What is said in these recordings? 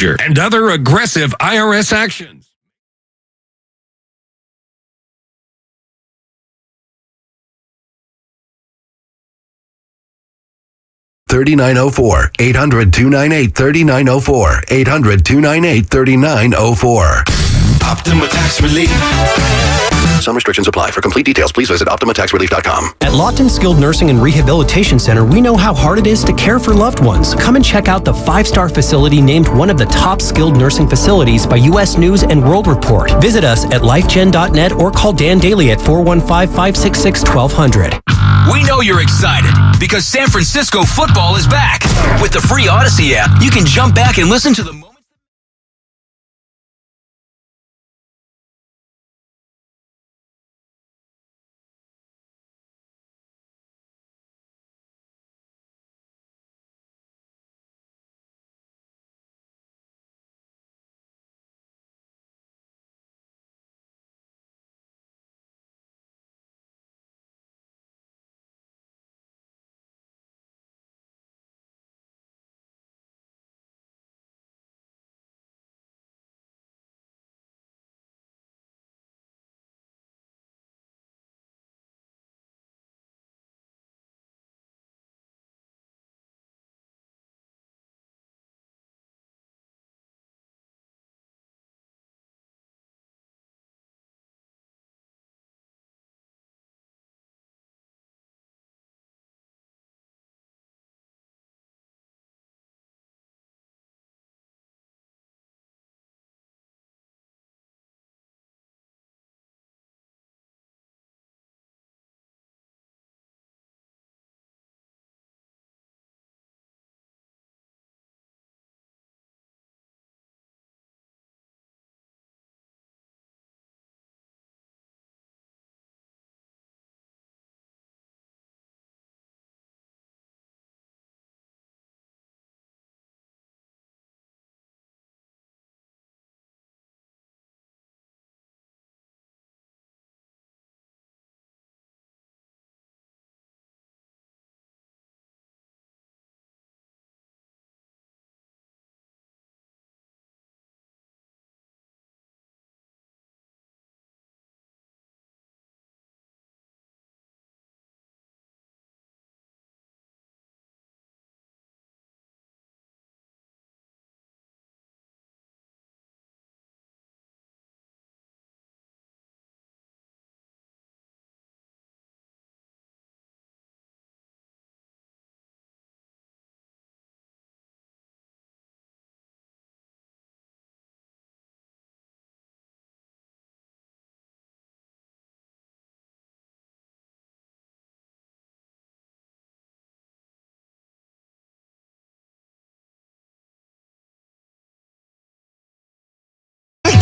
foreclosure, and other aggressive IRS actions. $3904. 800-298-3904. 800-298-3904. Optima Tax Relief. Some restrictions apply. For complete details, please visit OptimaTaxRelief.com. At Lawton Skilled Nursing and Rehabilitation Center, we know how hard it is to care for loved ones. Come and check out the 5-star facility named one of the top skilled nursing facilities by U.S. News and World Report. Visit us at lifegen.net or call Dan Daly at 415-566-1200. We know you're excited because San Francisco football is back. With the free Odyssey app, you can jump back and listen to the moments.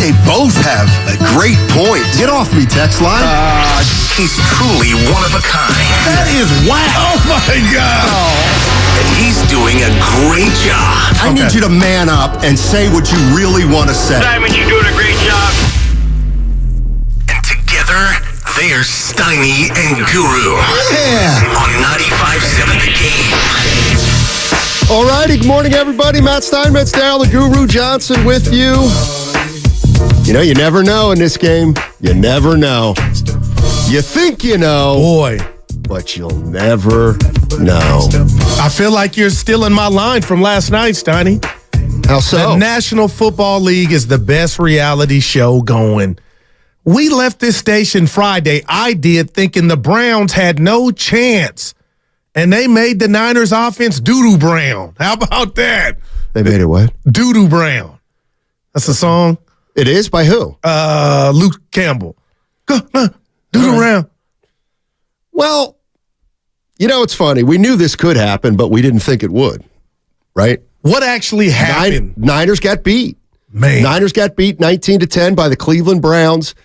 They both have a great point. Get off me, text line. He's truly one of a kind. That is whack. Oh, my God. And he's doing a great job. I need you to man up and say what you really want to say. Simon, you're doing a great job. And together, they are Steiny and Guru. Yeah. On 95.7 The Game. All righty. Good morning, everybody. Matt Steinmetz, Daryl the Guru Johnson with you. You know, you never know in this game. You never know. You think you know. Boy. But you'll never know. I feel like you're still in my line from last night, Steiny. How so? The National Football League is the best reality show going. We left this station Friday, I did, thinking the Browns had no chance. And they made the Niners offense doo-doo brown. How about that? They made it what? Doo-doo brown. That's a song. It is? By who? Luke Campbell. Doo-doo brown. Well, you know, it's funny. We knew this could happen, but we didn't think it would, right? What actually happened? Niners got beat. Man. Niners got beat 19-10 by the Cleveland Browns.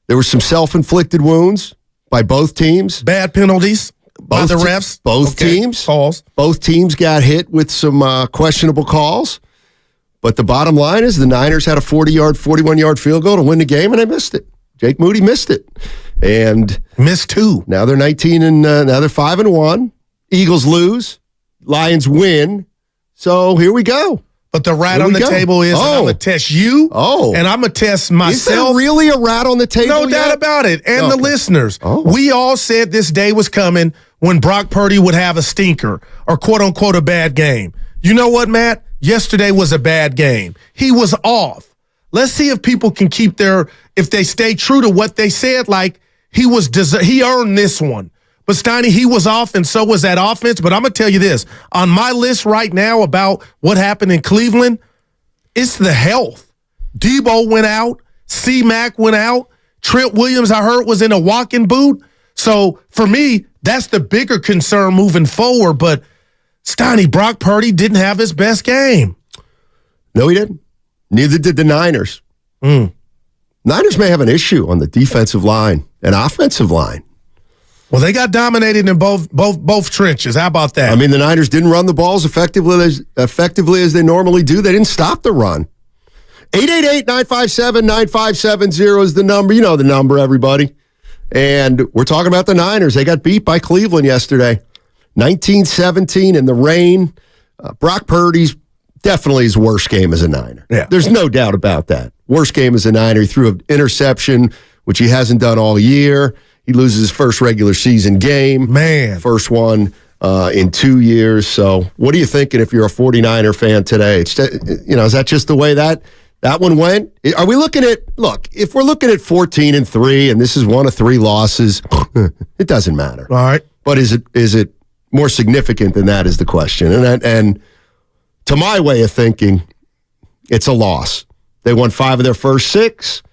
There were some self-inflicted wounds by both teams. Bad penalties by the refs. Both teams. Calls. Both teams got hit with some questionable calls. But the bottom line is the Niners had a 41-yard field goal to win the game, and they missed it. Jake Moody missed it. And missed two. Now they're 19 and now they're 5-1. Eagles lose. Lions win. So here we go. But the rat Here on we the go. table is I'm going to test you. And I'm going to test myself. Is there really a rat on the table No yet? doubt about it. And the listeners. Oh. We all said this day was coming when Brock Purdy would have a stinker or quote-unquote a bad game. You know what, Matt? Yesterday was a bad game. He was off. Let's see if people can if they stay true to what they said, like he earned this one. But Steiny, he was off, and so was that offense. But I'm going to tell you this. On my list right now about what happened in Cleveland, it's the health. Debo went out. C-Mac went out. Trent Williams, I heard, was in a walking boot. So, for me, that's the bigger concern moving forward. But, Steiny, Brock Purdy didn't have his best game. No, he didn't. Neither did the Niners. Niners may have an issue on the defensive line and offensive line. Well, they got dominated in both trenches. How about that? I mean, the Niners didn't run the balls effectively as they normally do. They didn't stop the run. 888-957-9570 is the number. You know the number, everybody. And we're talking about the Niners. They got beat by Cleveland yesterday. 19-17 in the rain. Brock Purdy's definitely his worst game as a Niner. Yeah. There's no doubt about that. Worst game as a Niner. He threw an interception, which he hasn't done all year. He loses his first regular season game. Man. First one in 2 years. So what are you thinking if you're a 49er fan today? It's, is that just the way that one went? Are we looking at, if we're looking at 14-3 and this is one of 3 losses, it doesn't matter. All right. But is it more significant than that is the question. And to my way of thinking, it's a loss. They won 5 of their first 6.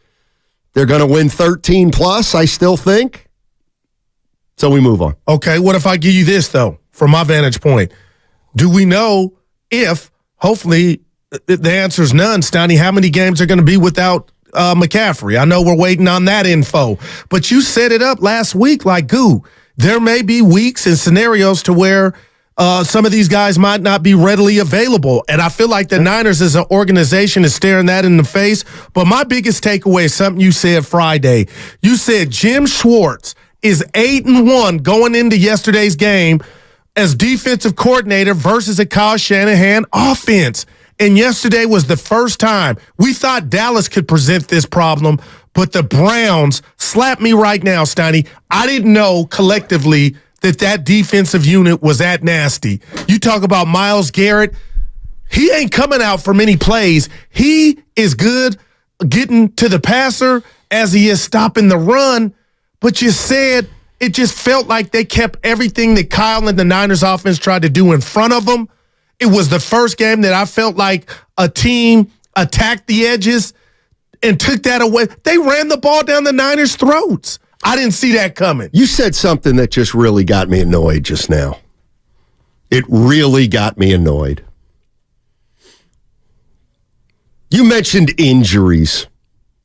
They're going to win 13 plus, I still think. So we move on. Okay, what if I give you this, though, from my vantage point? Do we know if, hopefully, the answer is none, Steiny, how many games are going to be without McCaffrey? I know we're waiting on that info. But you set it up last week like goo. There may be weeks and scenarios to where some of these guys might not be readily available. And I feel like the Niners as an organization is staring that in the face. But my biggest takeaway is something you said Friday. You said Jim Schwartz is 8-1 going into yesterday's game as defensive coordinator versus a Kyle Shanahan offense. And yesterday was the first time we thought Dallas could present this problem, but the Browns slapped me right now, Steiny. I didn't know collectively that defensive unit was that nasty. You talk about Myles Garrett. He ain't coming out for many plays. He is good getting to the passer as he is stopping the run. But you said it just felt like they kept everything that Kyle and the Niners offense tried to do in front of them. It was the first game that I felt like a team attacked the edges and took that away. They ran the ball down the Niners' throats. I didn't see that coming. You said something that just really got me annoyed just now. It really got me annoyed. You mentioned injuries.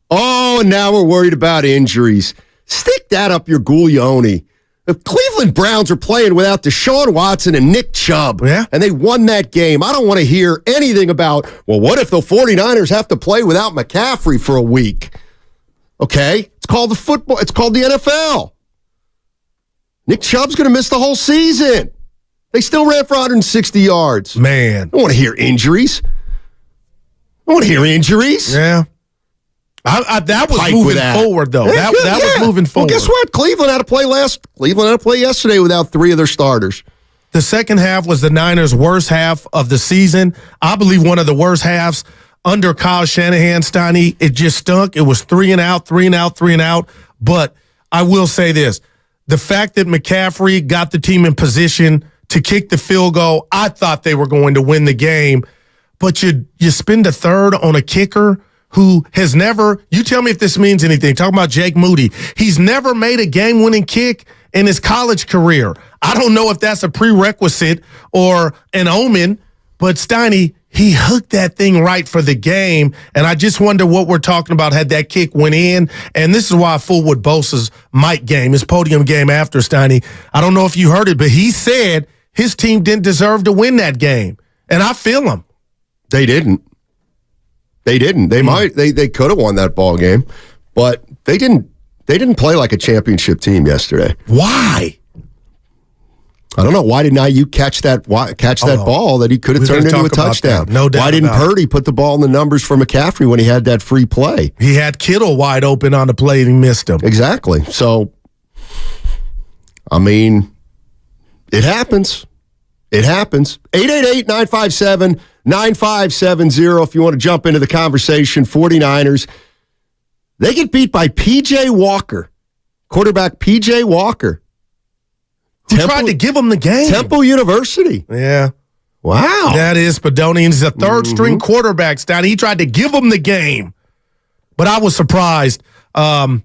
Oh, and now we're worried about injuries. Stick that up your Guglioni. The Cleveland Browns are playing without Deshaun Watson and Nick Chubb, and they won that game. I don't want to hear anything about, well, what if the 49ers have to play without McCaffrey for a week? Okay? It's called the football. It's called the NFL. Nick Chubb's going to miss the whole season. They still ran for 160 yards. Man. I don't want to hear injuries. Yeah. That was moving forward, though. That was moving forward. Well, guess what? Cleveland had to play yesterday without 3 of their starters. The second half was the Niners' worst half of the season. I believe one of the worst halves under Kyle Shanahan, Steiny. It just stunk. It was 3 and out, 3 and out, 3 and out. But I will say this. The fact that McCaffrey got the team in position to kick the field goal, I thought they were going to win the game. But you spend a third on a kicker who has never, you tell me if this means anything, talking about Jake Moody, he's never made a game-winning kick in his college career. I don't know if that's a prerequisite or an omen, but Steiny, he hooked that thing right for the game, and I just wonder what we're talking about had that kick went in, and this is why I fool with Bosa's mic game, his podium game after, Steiny. I don't know if you heard it, but he said his team didn't deserve to win that game, and I feel him. They didn't. They could have won that ball game, but they didn't play like a championship team yesterday. Why? I don't know. Why didn't Ayuk catch that ball that he could have turned into a touchdown? No doubt. Why didn't about Purdy put the ball in the numbers for McCaffrey when he had that free play? He had Kittle wide open on the play and he missed him. Exactly. So, I mean, it happens. It happens. 888-957-9570 if you want to jump into the conversation. 49ers, they get beat by P.J. Walker, quarterback P.J. Walker. Who tried to give him the game? Temple University. Yeah. Wow. That is Spadoni. He's a third-string quarterback, Stan. He tried to give him the game. But I was surprised at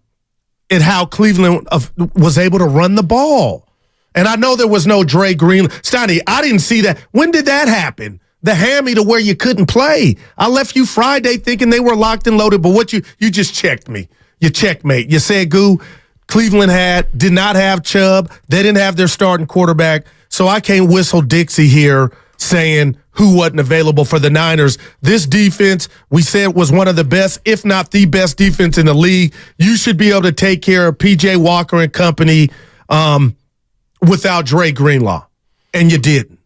how Cleveland was able to run the ball. And I know there was no Dre Green. Stoney, I didn't see that. When did that happen? The hammy to where you couldn't play. I left you Friday thinking they were locked and loaded, but what you just checked me. You checkmate. You said, Goo, Cleveland did not have Chubb. They didn't have their starting quarterback. So I can't whistle Dixie here saying who wasn't available for the Niners. This defense, we said, was one of the best, if not the best defense in the league. You should be able to take care of P.J. Walker and company without Dre Greenlaw. And you didn't.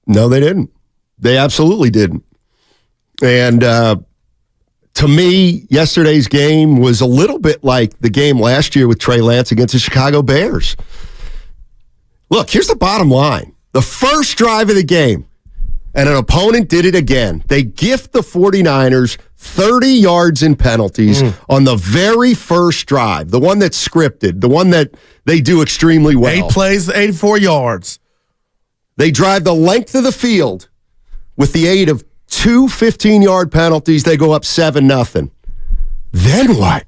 No, they didn't. They absolutely didn't. And to me, yesterday's game was a little bit like the game last year with Trey Lance against the Chicago Bears. Look, here's the bottom line. The first drive of the game, and an opponent did it again. They gift the 49ers 30 yards in penalties on the very first drive, the one that's scripted, the one that they do extremely well. 8 plays, 84 yards. They drive the length of the field with the aid of 2 15-yard penalties. They go up 7-0. Then what?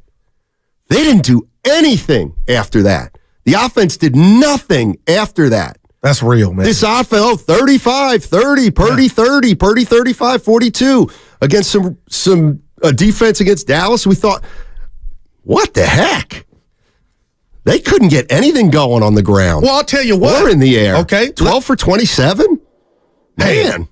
They didn't do anything after that. The offense did nothing after that. That's real, man. This offense, 35, 30, Purdy 30, Purdy 35, 42 against some defense against Dallas. We thought, what the heck? They couldn't get anything going on the ground. Well, I'll tell you what. Or in the air. Okay. 12 for 27? Man.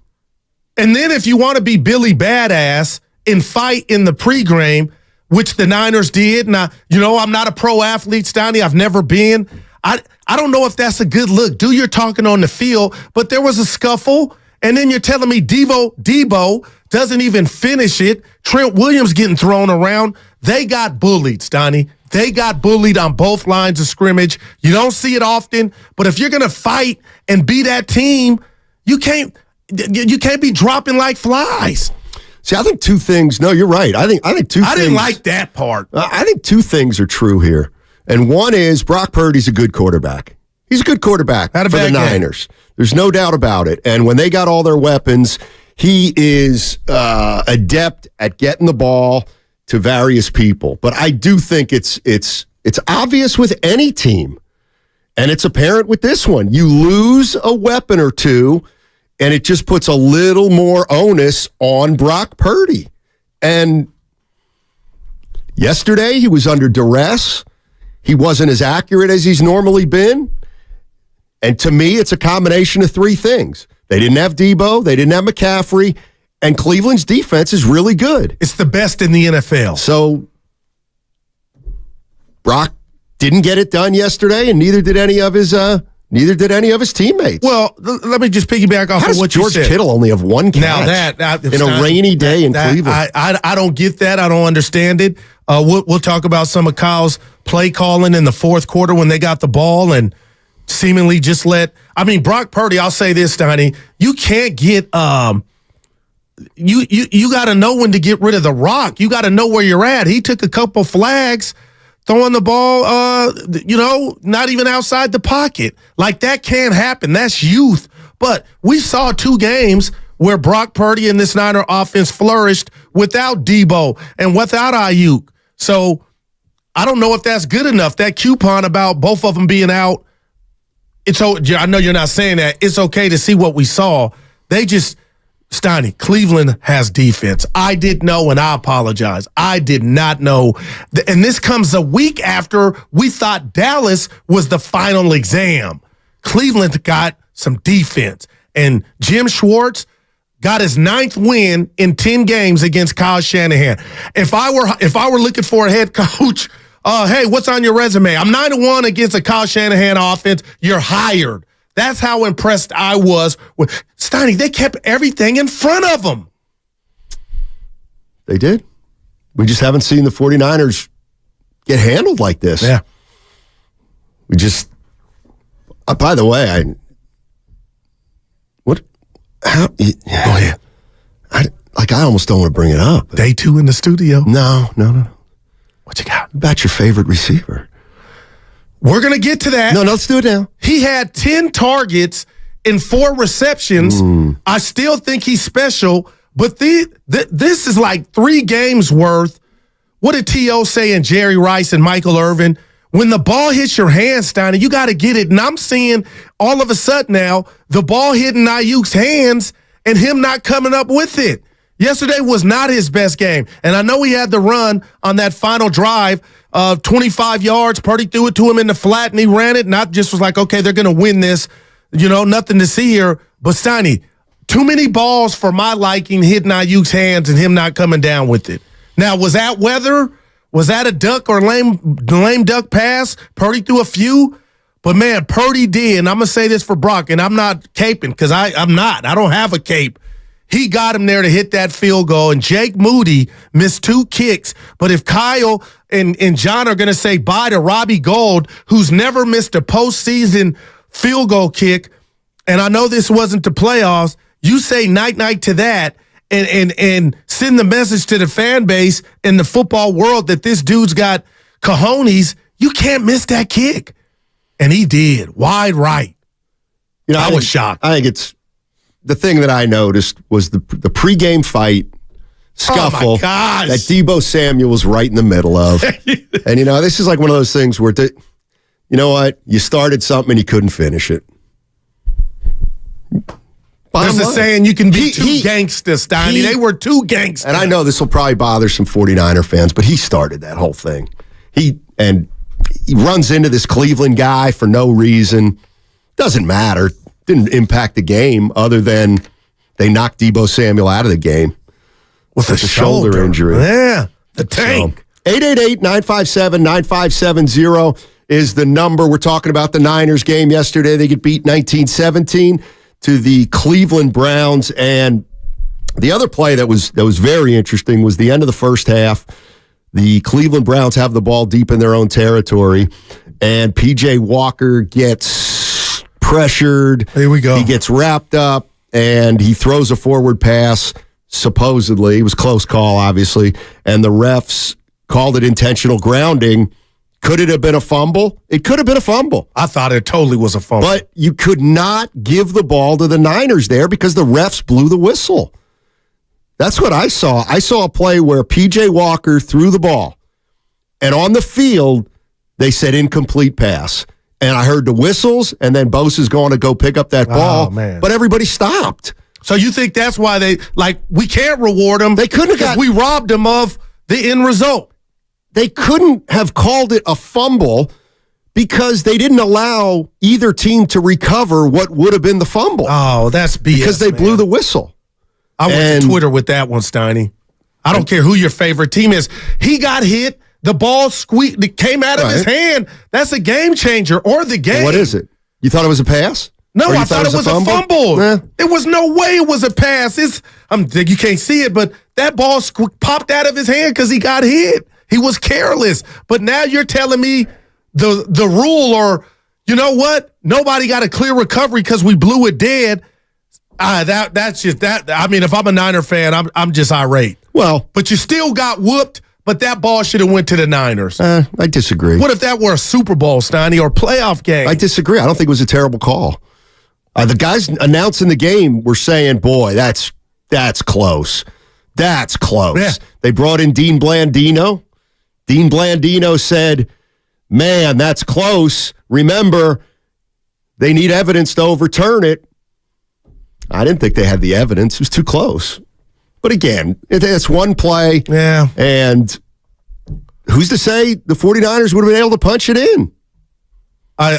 And then if you want to be Billy Badass and fight in the pregame, which the Niners did, and I'm not a pro athlete, Stoney. I've never been. I don't know if that's a good look. Do your talking on the field, but there was a scuffle, and then you're telling me Debo doesn't even finish it. Trent Williams getting thrown around. They got bullied, Stoney. They got bullied on both lines of scrimmage. You don't see it often, but if you're going to fight and be that team, you can't be dropping like flies. See, I think two things. No, you're right. I think two things. I didn't like that part. I think two things are true here. And one is Brock Purdy's a good quarterback. He's a good quarterback for the Niners. There's no doubt about it. And when they got all their weapons, he is adept at getting the ball to various people. But I do think it's obvious with any team, and it's apparent with this one. You lose a weapon or two, and it just puts a little more onus on Brock Purdy. And yesterday, he was under duress. He wasn't as accurate as he's normally been. And to me, it's a combination of three things. They didn't have Debo, they didn't have McCaffrey, and Cleveland's defense is really good. It's the best in the NFL. So Brock didn't get it done yesterday, and neither did any of his teammates. Well, let me just piggyback off of what you said. George Kittle only have one catch now in a rainy day in Cleveland? I don't get that. I don't understand it. We'll talk about some of Kyle's play calling in the fourth quarter when they got the ball and seemingly just Brock Purdy, I'll say this, Donnie, you can't get you got to know when to get rid of the rock. You got to know where you're at. He took a couple flags throwing the ball, not even outside the pocket. Like, that can't happen. That's youth. But we saw 2 games where Brock Purdy and this Niner offense flourished without Debo and without Ayuk. So I don't know if that's good enough. That coupon about both of them being out, I know you're not saying that. It's okay to see what we saw. Steiny, Cleveland has defense. I didn't know, and I apologize. I did not know. And this comes a week after we thought Dallas was the final exam. Cleveland got some defense. And Jim Schwartz got his 9th win in 10 games against Kyle Shanahan. If I were looking for a head coach, hey, what's on your resume? I'm 9-1 against a Kyle Shanahan offense. You're hired. That's how impressed I was with Steiny. They kept everything in front of them. They did. We just haven't seen the 49ers get handled like this. Yeah. We just, by the way, I almost don't want to bring it up. Day 2 in the studio. No. What you got? About your favorite receiver. We're going to get to that. No, let's do it now. He had 10 targets and 4 receptions. I still think he's special, but this is like 3 games worth. What did T.O. say and Jerry Rice and Michael Irvin? When the ball hits your hand, Steiny, you got to get it. And I'm seeing all of a sudden now the ball hitting Ayuk's hands and him not coming up with it. Yesterday was not his best game. And I know he had the run on that final drive of 25 yards. Purdy threw it to him in the flat and he ran it. And I just was like, okay, they're going to win this. Nothing to see here. But Steiny, too many balls for my liking hitting Ayuk's hands and him not coming down with it. Now, was that weather? Was that a duck or lame duck pass? Purdy threw a few. But, man, Purdy did. And I'm going to say this for Brock, and I'm not caping because I'm not. I don't have a cape. He got him there to hit that field goal, and Jake Moody missed 2 kicks. But if Kyle and John are going to say bye to Robbie Gould, who's never missed a postseason field goal kick, and I know this wasn't the playoffs, you say night-night to that and send the message to the fan base in the football world that this dude's got cojones, you can't miss that kick. And he did, wide right. I was shocked. I think it's the thing that I noticed was the pregame fight scuffle that Deebo Samuel was right in the middle of. And, this is like one of those things where, you know what? You started something and you couldn't finish it. There's a saying you can be too gangsters, Steiny. They were too gangsters. And I know this will probably bother some 49er fans, but he started that whole thing. He runs into this Cleveland guy for no reason. Doesn't matter. Didn't impact the game other than they knocked Deebo Samuel out of the game with a shoulder injury. Yeah, the tank. 888-957-9570 is the number. We're talking about the Niners game yesterday. They get beat 19-17 to the Cleveland Browns. And the other play that was very interesting was the end of the first half. The Cleveland Browns have the ball deep in their own territory, and P.J. Walker gets pressured. Here we go. He gets wrapped up, and he throws a forward pass, supposedly. It was a close call, obviously, and the refs called it intentional grounding. Could it have been a fumble? It could have been a fumble. I thought it totally was a fumble. But you could not give the ball to the Niners there because the refs blew the whistle. That's what I saw. I saw a play where P.J. Walker threw the ball, and on the field, they said incomplete pass. And I heard the whistles, and then Bosa's going to go pick up that ball, but everybody stopped. So you think that's why we can't reward them? They couldn't have we robbed them of the end result. They couldn't have called it a fumble because they didn't allow either team to recover what would have been the fumble. Oh, that's BS. Because they blew the whistle. I went to Twitter with that one, Steiny. I don't care who your favorite team is. He got hit. The ball came out of his hand. That's a game changer or the game. What is it? You thought it was a pass? No, I thought it was a fumble. There was no way it was a pass. You can't see it, but that ball popped out of his hand because he got hit. He was careless. But now you're telling me the rule, or you know what? Nobody got a clear recovery because we blew it dead. That's just that. I mean, if I'm a Niner fan, I'm just irate. Well, but you still got whooped. But that ball should have went to the Niners. I disagree. What if that were a Super Bowl, Steiny, or playoff game? I disagree. I don't think it was a terrible call. The guys announcing the game were saying, boy, that's close. That's close. Yeah. They brought in Dean Blandino. Dean Blandino said, man, that's close. Remember, they need evidence to overturn it. I didn't think they had the evidence. It was too close. But again, it's one play. Yeah. And who's to say the 49ers would have been able to punch it in? I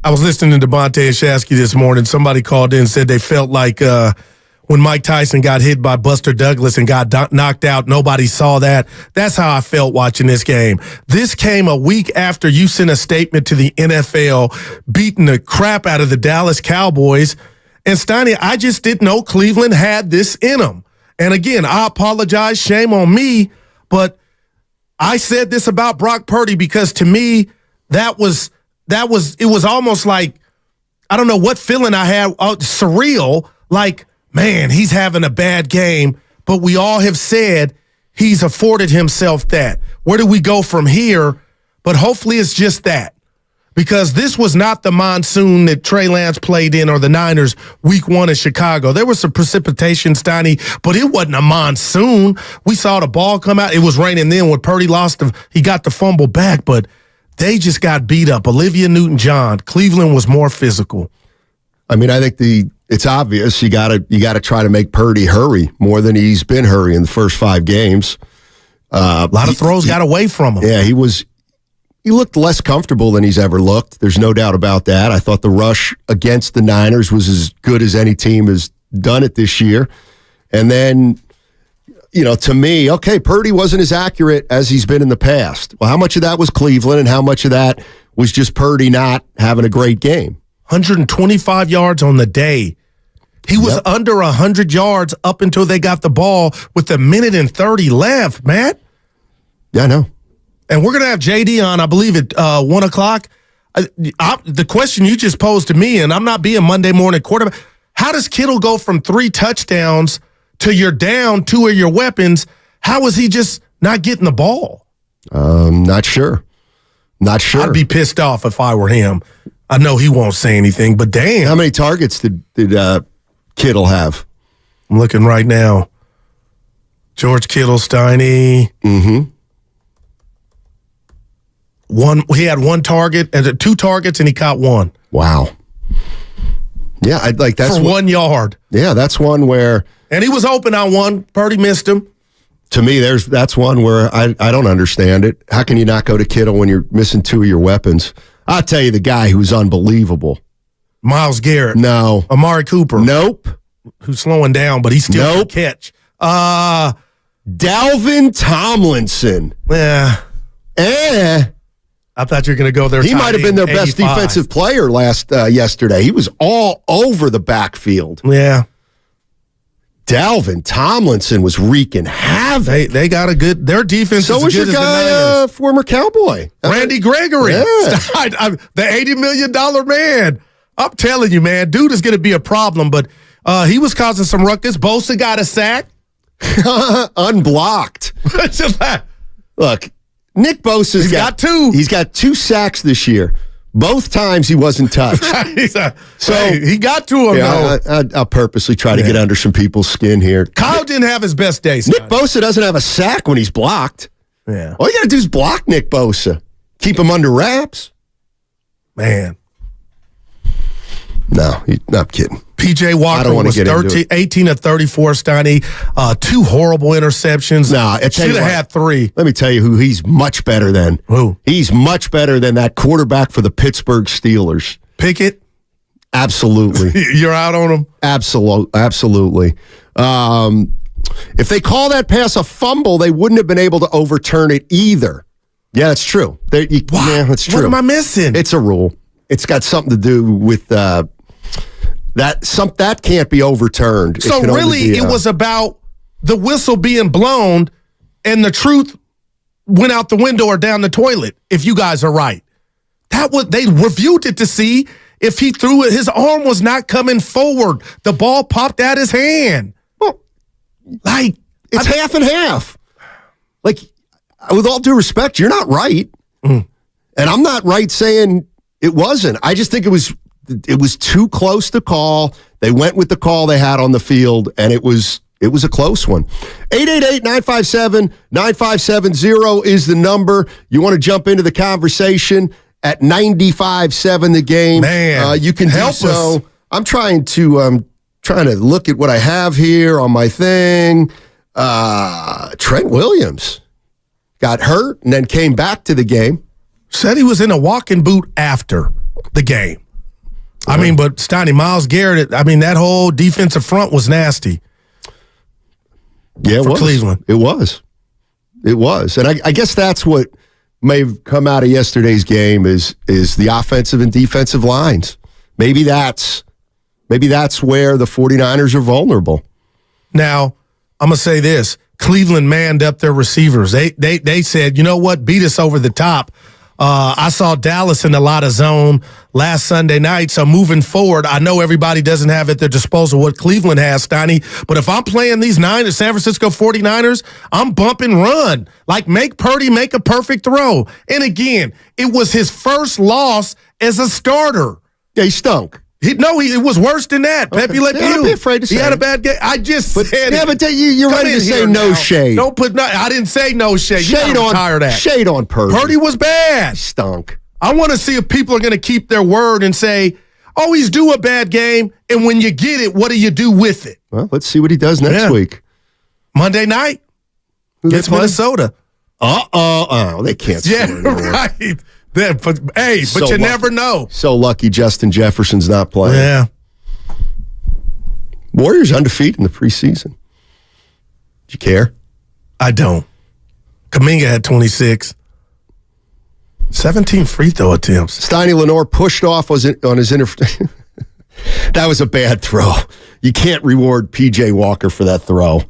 was listening to Devontae Shasky this morning. Somebody called in and said they felt like when Mike Tyson got hit by Buster Douglas and got knocked out. Nobody saw that. That's how I felt watching this game. This came a week after you sent a statement to the NFL beating the crap out of the Dallas Cowboys. And Steiny, I just didn't know Cleveland had this in them. And again, I apologize. Shame on me. But I said this about Brock Purdy because to me, it was almost like, I don't know what feeling I had, surreal, like, man, he's having a bad game, but we all have said he's afforded himself that. Where do we go from here? But hopefully it's just that. Because this was not the monsoon that Trey Lance played in or the Niners week 1 in Chicago. There was some precipitation, Steiny, but it wasn't a monsoon. We saw the ball come out. It was raining then when Purdy he got the fumble back, but they just got beat up. Olivia Newton-John, Cleveland was more physical. I mean, I think it's obvious you got to try to make Purdy hurry more than he's been hurrying the first 5 games. A lot of throws got away from him. Yeah, he looked less comfortable than he's ever looked. There's no doubt about that. I thought the rush against the Niners was as good as any team has done it this year. And then, to me, okay, Purdy wasn't as accurate as he's been in the past. Well, how much of that was Cleveland and how much of that was just Purdy not having a great game? 125 yards on the day. He was under 100 yards up until they got the ball with a minute and 30 left, Matt. Yeah, I know. And we're going to have JD on, I believe, at 1 o'clock. The question you just posed to me, and I'm not being Monday morning quarterback, how does Kittle go from 3 touchdowns to you're down 2 of your weapons? How is he just not getting the ball? Not sure. I'd be pissed off if I were him. I know he won't say anything, but damn. How many targets did Kittle have? I'm looking right now. George Kittle, Steiny. Mm-hmm. He had 1 target, and 2 targets, and he caught 1. Wow. Yeah, that's for 1 yard. Yeah, that's one where, and he was open on 1. Purdy missed him. To me, that's one where I don't understand it. How can you not go to Kittle when you're missing 2 of your weapons? I'll tell you the guy who's unbelievable. Myles Garrett. No. Amari Cooper. Nope. Who's slowing down, but he's still can catch. Dalvin Tomlinson. Yeah. I thought you were going to go there. He might have been their best defensive player yesterday. He was all over the backfield. Yeah. Dalvin Tomlinson was wreaking havoc. They got their defense so is was as good your as guy, former Cowboy. Randy Gregory. Yeah. The $80 million man. I'm telling you, man, dude is going to be a problem, but he was causing some ruckus. Bosa got a sack. Unblocked. Look, Nick Bosa's got 2. He's got 2 sacks this year. Both times he wasn't touched. He got to him, though. I'll purposely try to get under some people's skin here. Kyle didn't have his best days. Nick Bosa doesn't have a sack when he's blocked. Yeah. All you got to do is block Nick Bosa. Keep him under wraps. Man. No, I'm kidding. P.J. Walker was 18 of 34, Steiny. 2 horrible interceptions. No, should have had 3. Let me tell you who he's much better than. Who? He's much better than that quarterback for the Pittsburgh Steelers. Pickett? Absolutely. You're out on him? Absolutely. If they call that pass a fumble, they wouldn't have been able to overturn it either. Yeah, that's true. Yeah, that's true. What am I missing? It's a rule. It's got something to do with that can't be overturned. So really, it was about the whistle being blown and the truth went out the window or down the toilet, if you guys are right. They reviewed it to see if he threw it. His arm was not coming forward. The ball popped out his hand. Well, it's half and half. Like, with all due respect, you're not right. And I'm not right saying it wasn't. I just think it was too close to call. They went with the call they had on the field, and it was a close one. 888-957-9570 is the number. You want to jump into the conversation at 95.7 The Game. Man, you can help do so. us. I'm trying to look at what I have here on my thing. Trent Williams got hurt and then came back to the game. Said he was in a walking boot after the game. I mean, but Steiny, Myles Garrett, that whole defensive front was nasty. Yeah, it for was. Cleveland. It was. And I guess that's what may have come out of yesterday's game is the offensive and defensive lines. Maybe that's where the 49ers are vulnerable. Now, I'm going to say this. Cleveland manned up their receivers. They said, you know what, beat us over the top. I saw Dallas in a lot of zone last Sunday night, so moving forward, I know everybody doesn't have at their disposal what Cleveland has, Steiny, but if I'm playing these San Francisco 49ers, I'm bump and run. Like, make Purdy make a perfect throw. And again, it was his first loss as a starter. Yeah, he stunk. It was worse than that. Okay. Pepe Le Pew. Don't be afraid to say he had it. a bad game. I just said yeah, it. but you're Come ready to in say here no now. shade. Don't put no. I didn't say no shade. You Shade gotta on retire that. Shade on Purdy. Purdy was bad. Stunk. I want to see if people are going to keep their word and say, always do a bad game, and when you get it, what do you do with it? Well, let's see what he does next week. Monday night Who's against Minnesota. They can't score anymore. Right. But you never know. So lucky Justin Jefferson's not playing. Yeah. Warriors undefeated in the preseason. Do you care? I don't. Kuminga had 26. 17 free throw attempts. Steiny Lenore pushed off on his That was a bad throw. You can't reward P.J. Walker for that throw.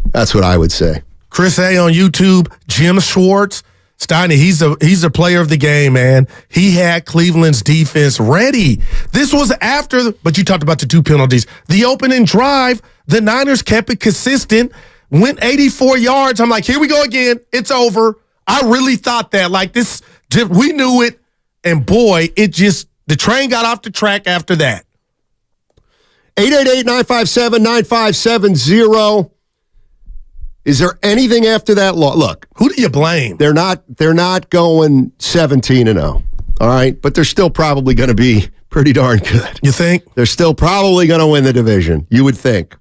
That's what I would say. Chris A. on YouTube, Jim Schwartz. Steiny, he's a player of the game, man. He had Cleveland's defense ready. This was after, but you talked about the 2 penalties. The opening drive, the Niners kept it consistent, went 84 yards. I'm like, here we go again. It's over. I really thought that. Like, this, we knew it. And boy, the train got off the track after that. 888-957-9570. Is there anything after that law? Look, who do you blame? They're not going 17-0. All right, but they're still probably going to be pretty darn good. You think? They're still probably going to win the division. You would think.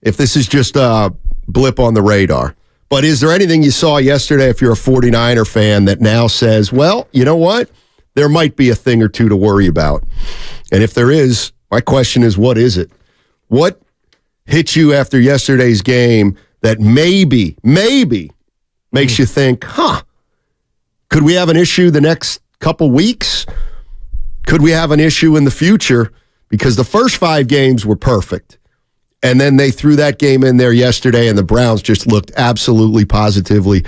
If this is just a blip on the radar. But is there anything you saw yesterday, if you're a 49er fan, that now says, well, you know what? There might be a thing or two to worry about. And if there is, my question is, what is it? What hit you after yesterday's game that maybe makes you think, could we have an issue the next couple weeks? Could we have an issue in the future? Because the first 5 games were perfect. And then they threw that game in there yesterday, and the Browns just looked absolutely, positively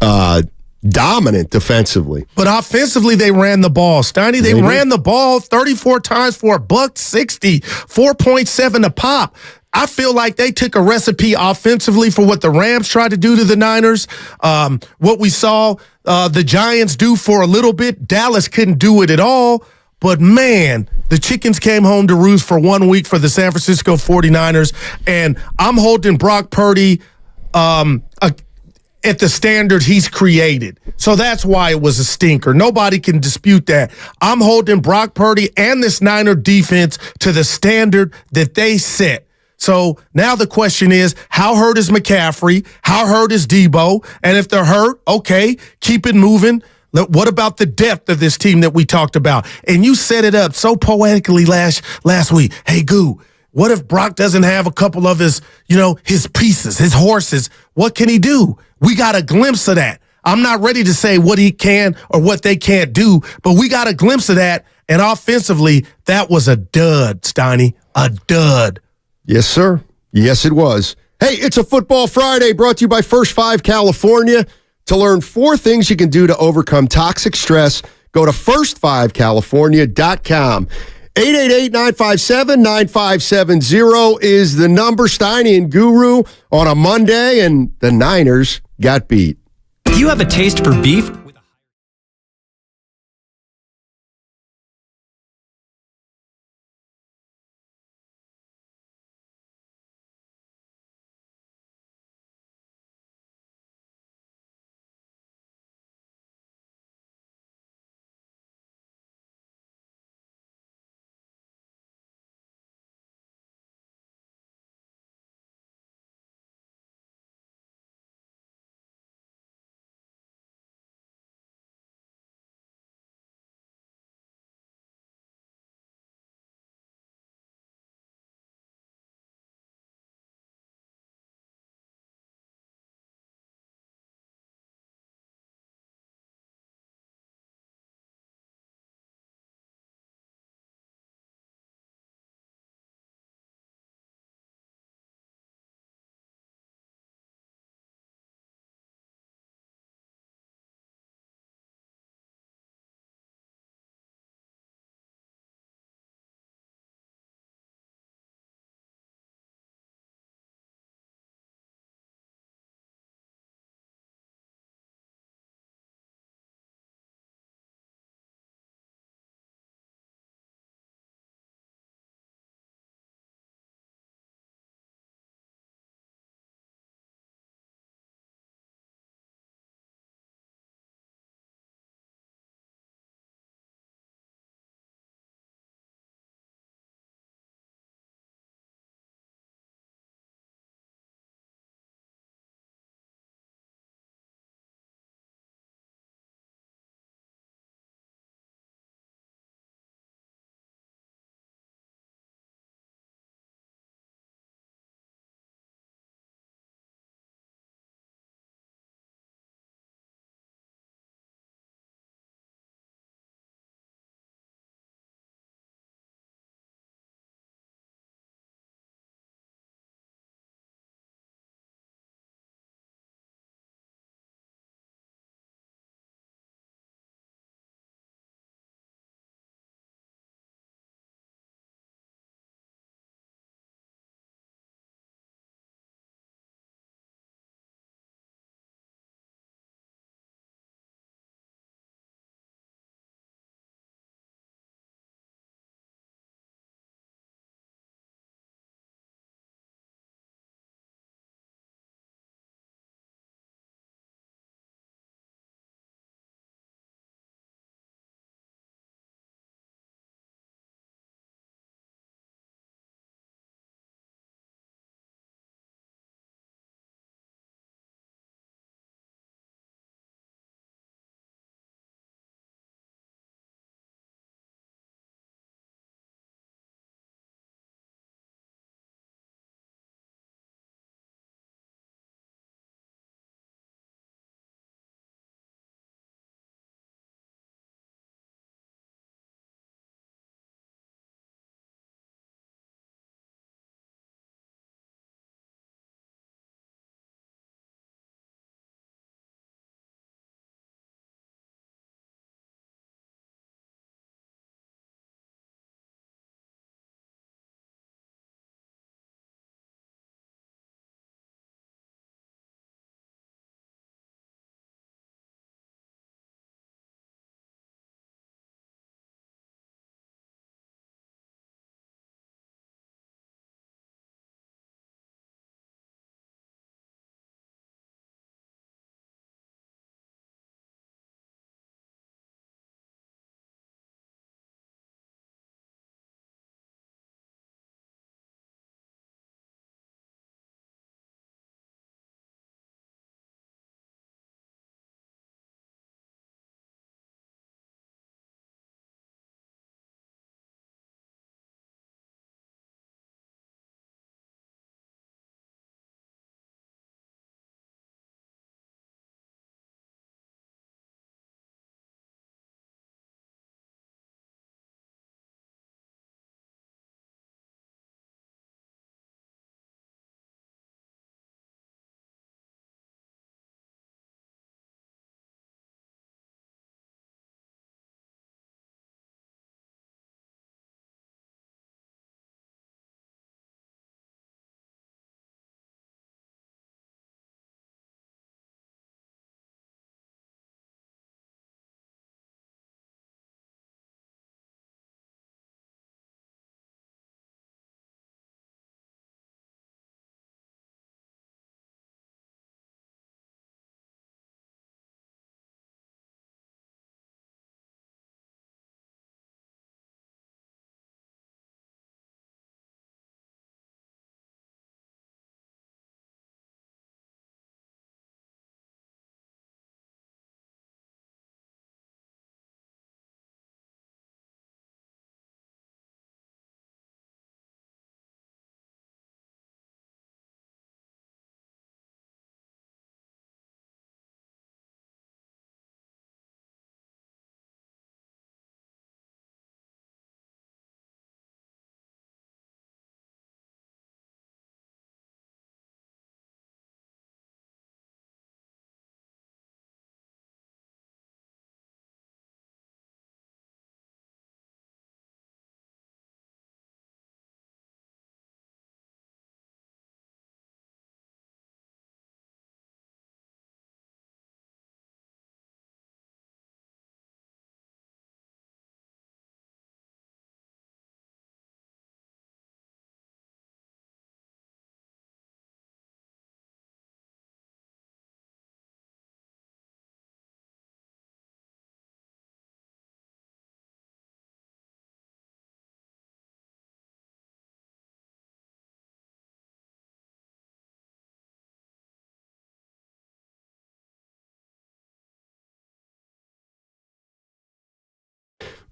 dominant defensively. But offensively, they ran the ball. Steiny, they ran the ball 34 times for $160, 4.7 a pop. I feel like they took a recipe offensively for what the Rams tried to do to the Niners. What we saw the Giants do for a little bit, Dallas couldn't do it at all. But, man, the chickens came home to roost for 1 week for the San Francisco 49ers. And I'm holding Brock Purdy at the standard he's created. So that's why it was a stinker. Nobody can dispute that. I'm holding Brock Purdy and this Niner defense to the standard that they set. So now the question is, how hurt is McCaffrey? How hurt is Debo? And if they're hurt, okay, keep it moving. What about the depth of this team that we talked about? And you set it up so poetically last week. Hey, Goo, what if Brock doesn't have a couple of his pieces, his horses? What can he do? We got a glimpse of that. I'm not ready to say what he can or what they can't do, but we got a glimpse of that. And offensively, that was a dud, Steiny, a dud. Yes, sir. Yes, it was. Hey, it's a Football Friday brought to you by First 5 California. To learn 4 things you can do to overcome toxic stress, go to first5california.com. 888-957-9570 is the number. Steiny and Guru on a Monday, and the Niners got beat. Do you have a taste for beef?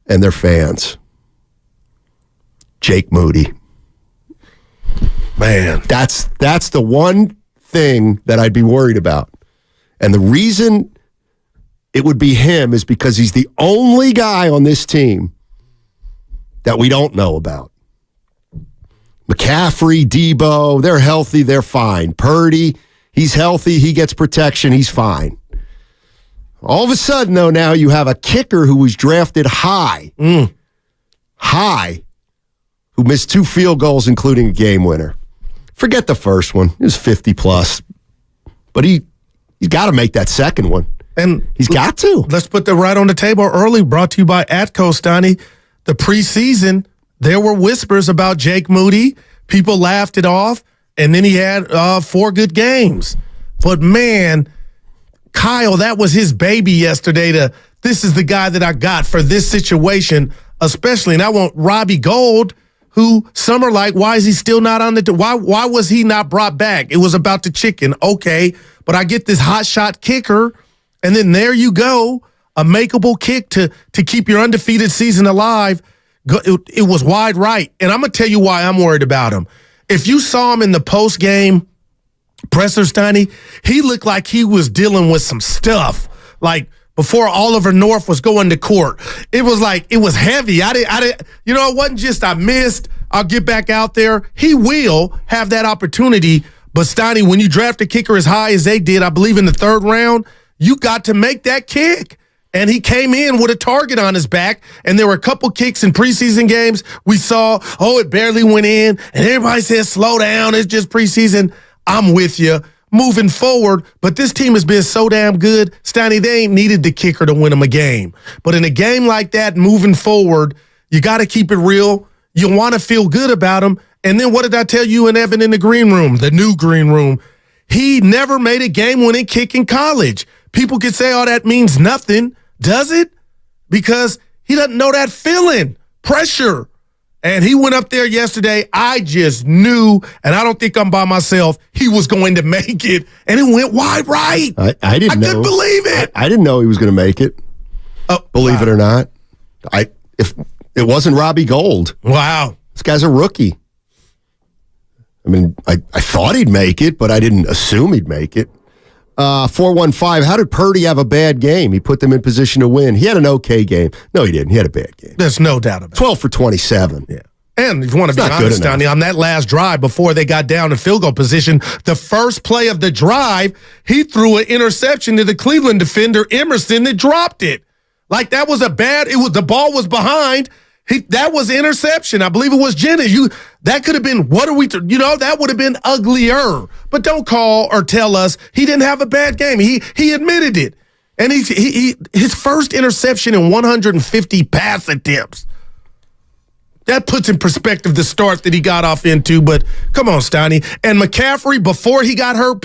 and their fans. Jake Moody. Man. That's the one thing that I'd be worried about. And the reason it would be him is because he's the only guy on this team that we don't know about. McCaffrey, Debo, they're healthy, they're fine. Purdy, he's healthy, he gets protection, he's fine. All of a sudden, though, now you have a kicker who was drafted high, who missed 2 field goals, including a game winner. Forget the first one. It was 50-plus. But he's got to make that second one. And he's got to. Let's put that right on the table early, brought to you by Atco, Stoney. The preseason, there were whispers about Jake Moody. People laughed it off, and then he had 4 good games. But, man, Kyle, that was his baby yesterday. This is the guy that I got for this situation, especially. And I want Robbie Gould, who some are like, why is he still not on the why was he not brought back? It was about the chicken. Okay, but I get this hot shot kicker, and then there you go, a makeable kick to keep your undefeated season alive. It was wide right. And I'm going to tell you why I'm worried about him. If you saw him in the post-game presser, Stoney, he looked like he was dealing with some stuff. Like before Oliver North was going to court, it was like, it was heavy. I didn't, you know, it wasn't just I missed, I'll get back out there. He will have that opportunity. But Stoney, when you draft a kicker as high as they did, I believe in the 3rd round, you got to make that kick. And he came in with a target on his back, and there were a couple kicks in preseason games we saw, it barely went in, and everybody says, slow down, it's just preseason. I'm with you. Moving forward, but this team has been so damn good, Stoney, they ain't needed the kicker to win them a game. But in a game like that, moving forward, you got to keep it real. You want to feel good about him. And then what did I tell you and Evan in the green room, the new green room? He never made a game-winning kick in college. People could say, that means nothing. Does it? Because he doesn't know that feeling, pressure. And he went up there yesterday. I just knew, and I don't think I'm by myself, he was going to make it, and it went wide right. I didn't know. I couldn't believe it. I didn't know he was going to make it. Believe it or not. If it wasn't Robbie Gould. Wow. This guy's a rookie. I mean, I thought he'd make it, but I didn't assume he'd make it. 415, how did Purdy have a bad game? He put them in position to win. He had an okay game. No, he didn't. He had a bad game. There's no doubt about it. 12 for 27. Yeah. And if you want to be honest, Donnie, on that last drive before they got down in field goal position, the first play of the drive, he threw an interception to the Cleveland defender, Emerson, that dropped it. Like that was the ball was behind. That was interception. I believe it was Jennings. That could have been, that would have been uglier. But don't call or tell us he didn't have a bad game. He admitted it. And his first interception in 150 pass attempts. That puts in perspective the start that he got off into, but come on, Stoney. And McCaffrey, before he got hurt,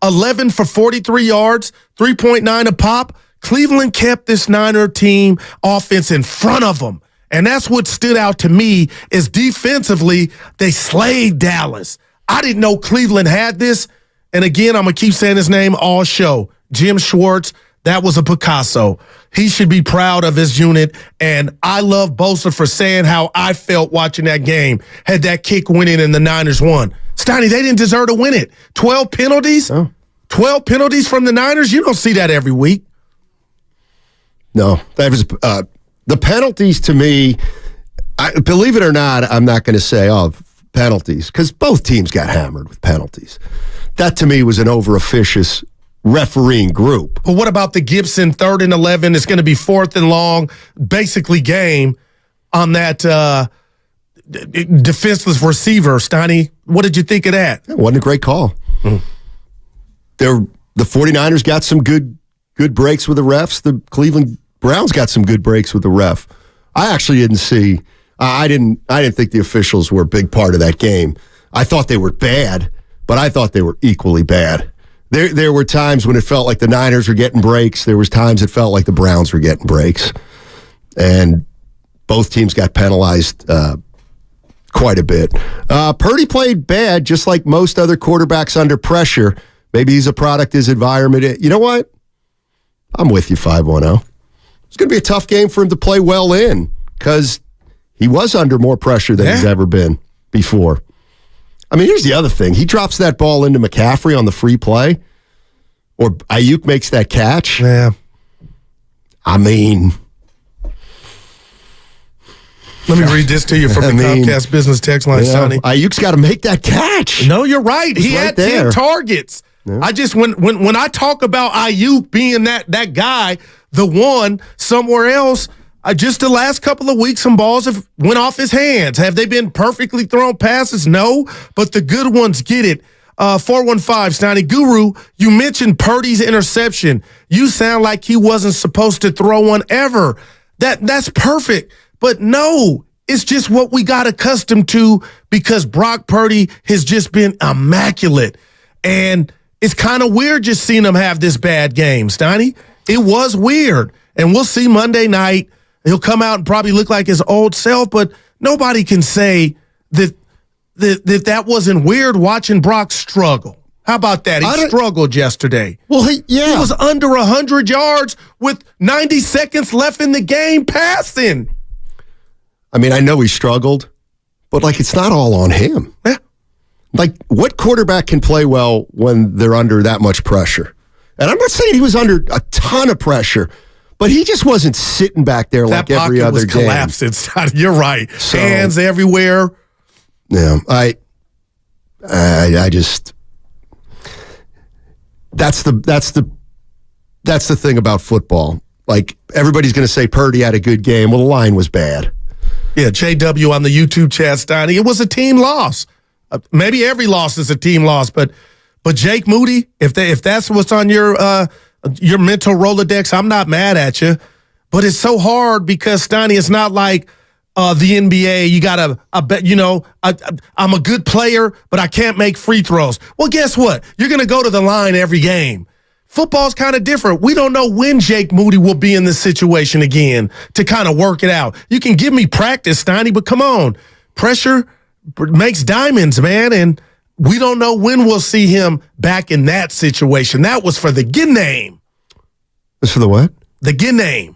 11 for 43 yards, 3.9 a pop. Cleveland kept this Niner team offense in front of them. And that's what stood out to me is defensively, they slayed Dallas. I didn't know Cleveland had this. And again, I'm going to keep saying his name all show. Jim Schwartz, that was a Picasso. He should be proud of his unit. And I love Bosa for saying how I felt watching that game. Had that kick went in and the Niners won. Stoney, they didn't deserve to win it. 12 penalties? Oh. 12 penalties from the Niners? You don't see that every week. No, that was the penalties to me. Believe it or not, I'm not going to say penalties because both teams got hammered with penalties. That to me was an over-officious refereeing group. But what about the Gibson 3rd and 11? It's going to be 4th and long, basically game on that defenseless receiver. Stoney, what did you think of that? It wasn't a great call. The 49ers got some good breaks with the refs. The Cleveland Browns got some good breaks with the ref. I actually didn't see. I didn't think the officials were a big part of that game. I thought they were bad, but I thought they were equally bad. There were times when it felt like the Niners were getting breaks. There was times it felt like the Browns were getting breaks. And both teams got penalized quite a bit. Purdy played bad, just like most other quarterbacks under pressure. Maybe he's a product of his environment. You know what? I'm with you, 510. It's going to be a tough game for him to play well in because he was under more pressure than he's ever been before. I mean, here's the other thing. He drops that ball into McCaffrey on the free play, or Ayuk makes that catch. Yeah. I mean, let me read this to you from the Comcast Business text line, Sonny. Ayuk's got to make that catch. No, you're right. He right had there. 10 targets. Yeah. I just when I talk about Ayuk being that guy, the one somewhere else, just the last couple of weeks, some balls have went off his hands. Have they been perfectly thrown passes? No, but the good ones get it. 415, Stoney Guru, you mentioned Purdy's interception. You sound like he wasn't supposed to throw one ever. That's perfect. But no, it's just what we got accustomed to because Brock Purdy has just been immaculate. And it's kind of weird just seeing him have this bad game, Stoney. It was weird. And we'll see Monday night. He'll come out and probably look like his old self, but nobody can say that wasn't weird watching Brock struggle. How about that? He struggled yesterday. Well, he was under 100 yards with 90 seconds left in the game passing. I mean, I know he struggled, but, it's not all on him. Yeah. What quarterback can play well when they're under that much pressure? And I'm not saying he was under a ton of pressure, but he just wasn't sitting back there like every other game. That pocket was collapsed. You're right. So, hands everywhere. Yeah, I just that's the thing about football. Everybody's going to say Purdy had a good game. Well, the line was bad. Yeah, JW on the YouTube chat, Stoney. It was a team loss. Maybe every loss is a team loss, but Jake Moody, if that's what's on your mental Rolodex, I'm not mad at you. But it's so hard because Stoney, it's not like the NBA. You got I'm a good player, but I can't make free throws. Well, guess what? You're going to go to the line every game. Football's kind of different. We don't know when Jake Moody will be in this situation again to kind of work it out. You can give me practice, Stoney, but come on. Pressure makes diamonds, man, and we don't know when we'll see him back in that situation. That was for the good name. That's for the what? The good name.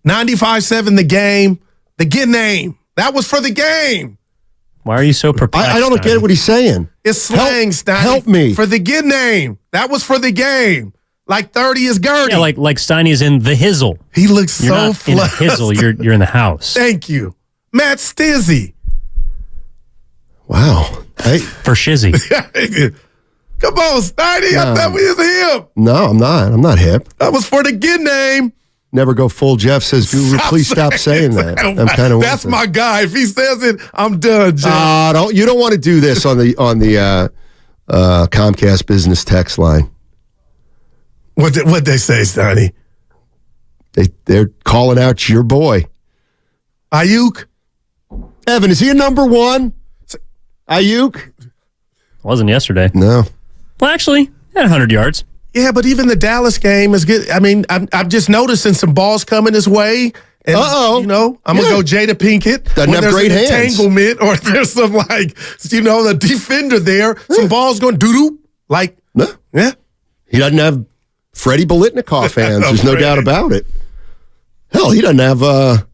95-7 the game. The good name. That was for the game. Why are you so perplexed? I don't get what he's saying. It's slang, Steiny. Help me. For the good name. That was for the game. 30 is Gertie. Yeah, like Steiny is in the hizzle. He looks you're so not flustered. in a hizzle. You're in the house. Thank you. Matt Stizzy. Wow. Hey. For Shizzy. Come on, Steiny. I thought we was hip. No, I'm not. I'm not hip. That was for the good name. Never go full Jeff says, Guru, please stop saying that. I'm kind of That's my guy. If he says it, I'm done, Jeff. You don't want to do this on the Comcast business text line. What'd they say, Steiny? They're calling out your boy. Ayuk? Evan, is he a number one? Ayuk? Wasn't yesterday. No. Well, actually, he had 100 yards. Yeah, but even the Dallas game is good. I mean, I'm just noticing some balls coming his way. And, I'm going to go Jada Pinkett. Doesn't have great hands. Entanglement or there's some, the defender there. Some balls going doo-doo. No. Yeah. He doesn't have Freddie Bolitnikoff hands. There's no doubt about it. Hell, he doesn't have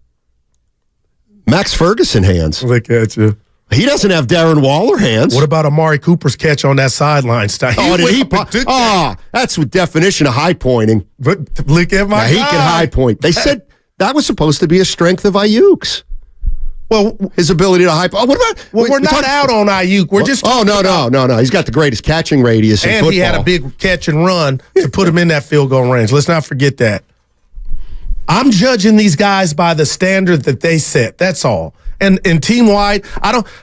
Max Ferguson hands. Look at you. He doesn't have Darren Waller hands. What about Amari Cooper's catch on that sideline, Stein? That's the definition of high pointing. But look at my guy. He can high point. They said that was supposed to be a strength of Ayuk's. Well, his ability to high point. What about? We're not out on Ayuk. We're just. Oh, no. He's got the greatest catching radius in football. And he had a big catch and run to put him in that field goal range. Let's not forget that. I'm judging these guys by the standard that they set. That's all. And team-wide,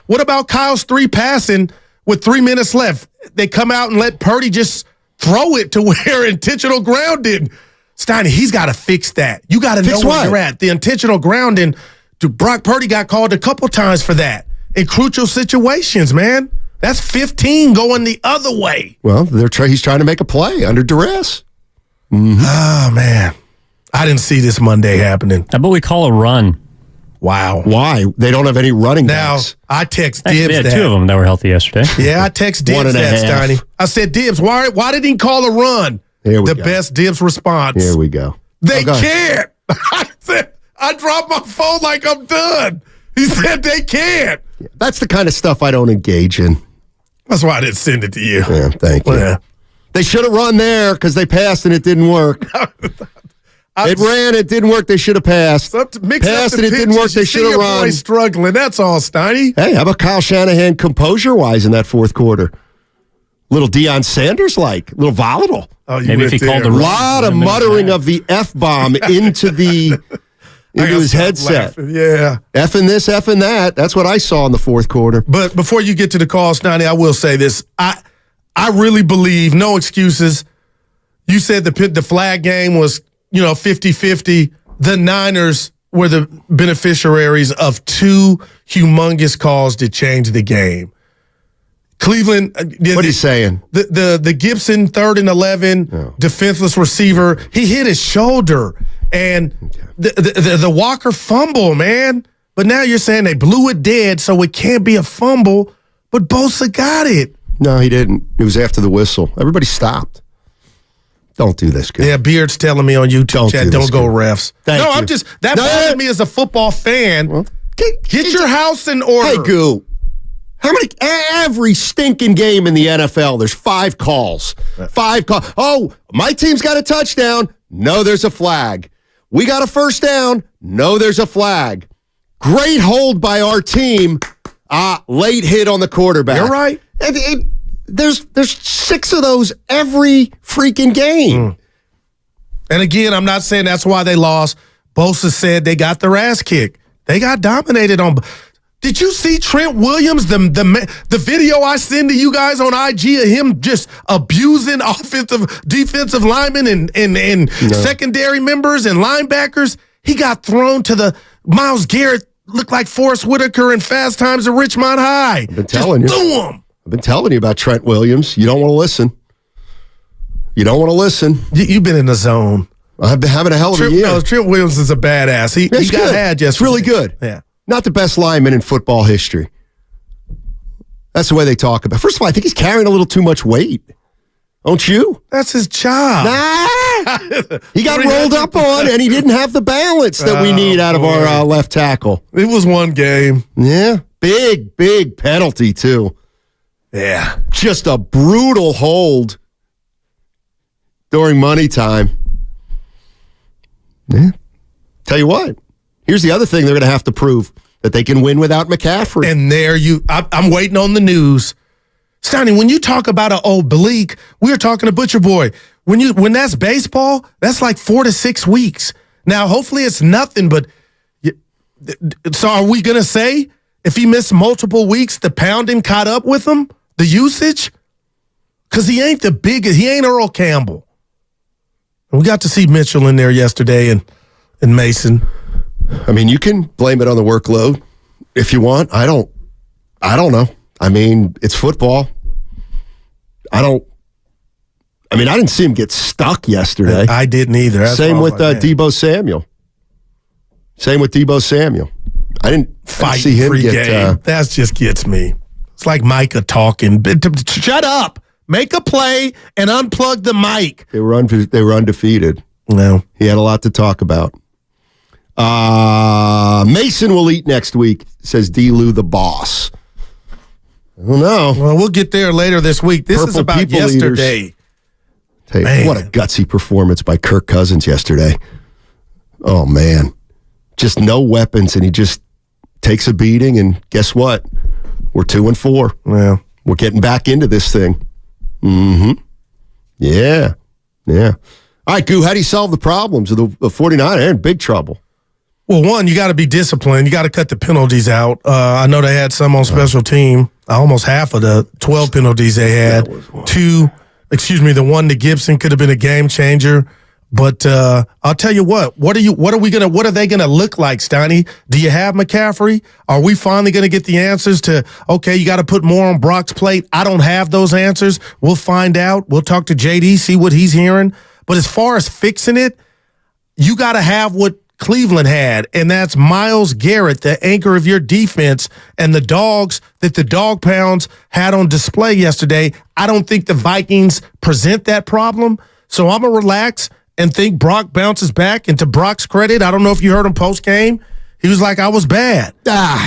what about Kyle's 3 passing with 3 minutes left? They come out and let Purdy just throw it to where intentional grounding. Steiny, he's got to fix that. You got to know where you're at. The intentional grounding, Brock Purdy got called a couple times for that in crucial situations, man. That's 15 going the other way. Well, he's trying to make a play under duress. Mm-hmm. Oh, man. I didn't see this Monday happening. How about we call a run? Wow. Why? They don't have any running backs. Now, I text Dibs they had that. 2 of them that were healthy yesterday. Yeah, I text Dibs that, Steiny. I said, Dibs, why didn't he call a run? Here we the go. best Dibs response. Here we go. They go ahead. can't. I said, I dropped my phone like I'm done. He said they can't. That's the kind of stuff I don't engage in. That's why I didn't send it to you. Yeah, thank you. Yeah. They should have run there because they passed and it didn't work. It ran, it didn't work. They should have passed. Passed and it didn't work. They should have run. Boy struggling. That's all, Steiny. Hey, how about Kyle Shanahan composure-wise in that fourth quarter? Little Deion Sanders-like, little volatile. Oh, you Maybe if went he called there. the A lot of muttering of the F-bomb into his headset. Laughing. Yeah. Effing this, effing that. That's what I saw in the fourth quarter. But before you get to the call, Steiny, I will say this. I really believe, no excuses. You said the flag game was, 50-50. The Niners were the beneficiaries of two humongous calls to change the game. Cleveland. What are you saying? The Gibson 3rd and 11 defenseless receiver. He hit his shoulder, and the Walker fumble, man. But now you're saying they blew it dead, so it can't be a fumble. But Bosa got it. No, he didn't. It was after the whistle. Everybody stopped. Don't do this, guy. Yeah, Beard's telling me on YouTube chat, don't go refs. Thank you. I'm just that bothered me as a football fan. Well, Get your house in order. Hey, Goo. How many? Every stinking game in the NFL, there's 5 calls. 5 calls. Oh, my team's got a touchdown. No, there's a flag. We got a first down. No, there's a flag. Great hold by our team. Late hit on the quarterback. You're right. There's 6 of those every freaking game. And again, I'm not saying that's why they lost. Bosa said they got their ass kicked. They got dominated on. Did you see Trent Williams, the video I send to you guys on IG of him just abusing defensive linemen and secondary members and linebackers? He got thrown to the Myles Garrett, looked like Forrest Whitaker in Fast Times at Richmond High. I've been telling you. Threw him. I've been telling you about Trent Williams. You don't want to listen. You don't want to listen. You've been in the zone. I've been having a hell of a year. No, Trent Williams is a badass. He got good. had yesterday. It's really good. Yeah. Not the best lineman in football history. That's the way they talk about it. First of all, I think he's carrying a little too much weight. Don't you? That's his job. He got rolled up on, and he didn't have the balance that we need out of our left tackle. It was one game. Yeah. Big penalty, too. Yeah. Just a brutal hold during money time. Yeah. Tell you what, here's the other thing they're going to have to prove, that they can win without McCaffrey. And I'm waiting on the news. Steiny, when you talk about an oblique, we were talking to Butcher Boy. When that's baseball, that's like 4 to 6 weeks. Now, hopefully it's nothing, but so are we going to say if he missed multiple weeks, the pounding caught up with him, the usage? Because he ain't the biggest. He ain't Earl Campbell. We got to see Mitchell in there yesterday and Mason. I mean, you can blame it on the workload if you want. I don't know. I mean, it's football. I didn't see him get stuck yesterday. I didn't either. That's Same why I with was like, man. Deebo Samuel. I didn't Fight see him pregame. get. That just gets me. It's like Micah talking. Shut up. Make a play and unplug the mic. They were undefeated. No. He had a lot to talk about. Mason will eat next week, says D. Lou the boss. I don't know. Well, we'll get there later this week. This is Purple about people yesterday. Hey, Man. what a gutsy performance by Kirk Cousins yesterday. Oh, man. Just no weapons, and he just takes a beating, and guess what? We're 2-4. Well, We're getting back into this thing. Mm-hmm. Yeah. All right, Goo, how do you solve the problems of the 49ers? They're in big trouble. Well, one, you got to be disciplined. You got to cut the penalties out. I know they had some on special team. Almost half of the 12 penalties they had. The one to Gibson could have been a game changer. But I'll tell you what are they gonna look like, Steiny? Do you have McCaffrey? Are we finally gonna get the answers to, okay, you got to put more on Brock's plate? I don't have those answers. We'll find out. We'll talk to JD, see what he's hearing. But as far as fixing it, you got to have what Cleveland had, and that's Myles Garrett, the anchor of your defense, and the dogs that the dog pounds had on display yesterday. I don't think the Vikings present that problem. So I'm going to relax and think Brock bounces back. And to Brock's credit, I don't know if you heard him post-game. He was like, I was bad.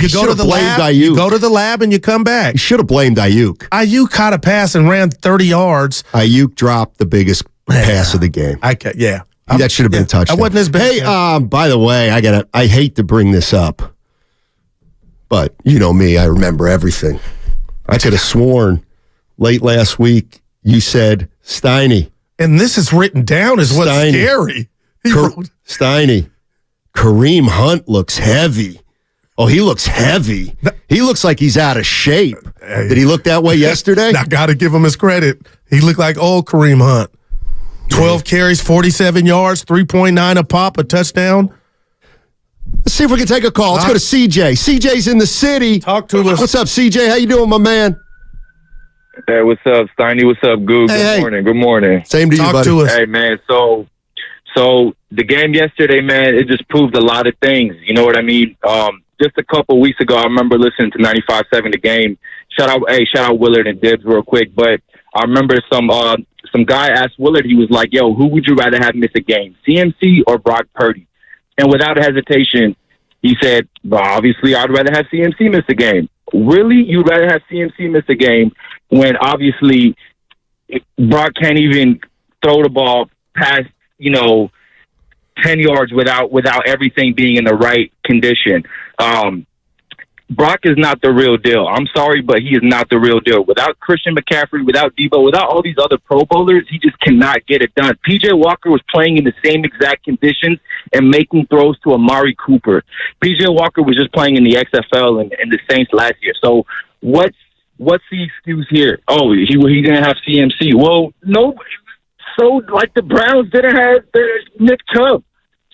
You go to the lab, you go to the lab, and you come back. You should have blamed Ayuk. Ayuk caught a pass and ran 30 yards. Ayuk dropped the biggest pass of the game. That should have been a touchdown. I wasn't as bad. Hey, by the way, I hate to bring this up, but you know me, I remember everything. I could have sworn late last week you said Steiny. And this is written down as what's scary. Steiny. Kareem Hunt looks heavy. Oh, he looks heavy. He looks like he's out of shape. Did he look that way yesterday? I got to give him his credit. He looked like old Kareem Hunt. 12 carries, 47 yards, 3.9 a pop, a touchdown. Let's see if we can take a call. Let's go to CJ. CJ's in the city. Talk to us. What's up, CJ? How you doing, my man? Hey, what's up, Steiny? What's up, Goo? Good morning. Good morning. Same to you, buddy. Talk to us. Hey, man. So the game yesterday, man, it just proved a lot of things. You know what I mean? Just a couple weeks ago, I remember listening to 95.7 The Game. Shout out Willard and Dibs real quick. But I remember some guy asked Willard, he was like, yo, who would you rather have miss a game, CMC or Brock Purdy? And without hesitation, he said, well, obviously, I'd rather have CMC miss a game. Really? You'd rather have CMC miss a game when obviously Brock can't even throw the ball past, 10 yards without everything being in the right condition. Brock is not the real deal. I'm sorry, but he is not the real deal. Without Christian McCaffrey, without Debo, without all these other Pro Bowlers, he just cannot get it done. P.J. Walker was playing in the same exact conditions and making throws to Amari Cooper. P.J. Walker was just playing in the XFL and the Saints last year. So what's the excuse here? Oh, he didn't have CMC. Well, no. So, the Browns didn't have Nick Chubb.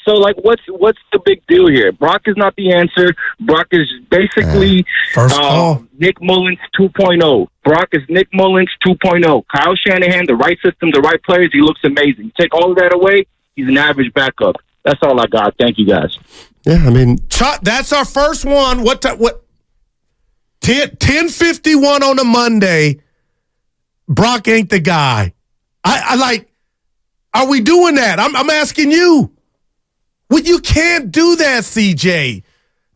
So, what's the big deal here? Brock is not the answer. Brock is basically Nick Mullins 2.0. Brock is Nick Mullins 2.0. Kyle Shanahan, the right system, the right players, he looks amazing. Take all of that away, he's an average backup. That's all I got. Thank you, guys. Yeah, I mean, that's our first one. What 10:51 on a Monday. Brock ain't the guy. Are we doing that? I'm asking you. Well, you can't do that, CJ.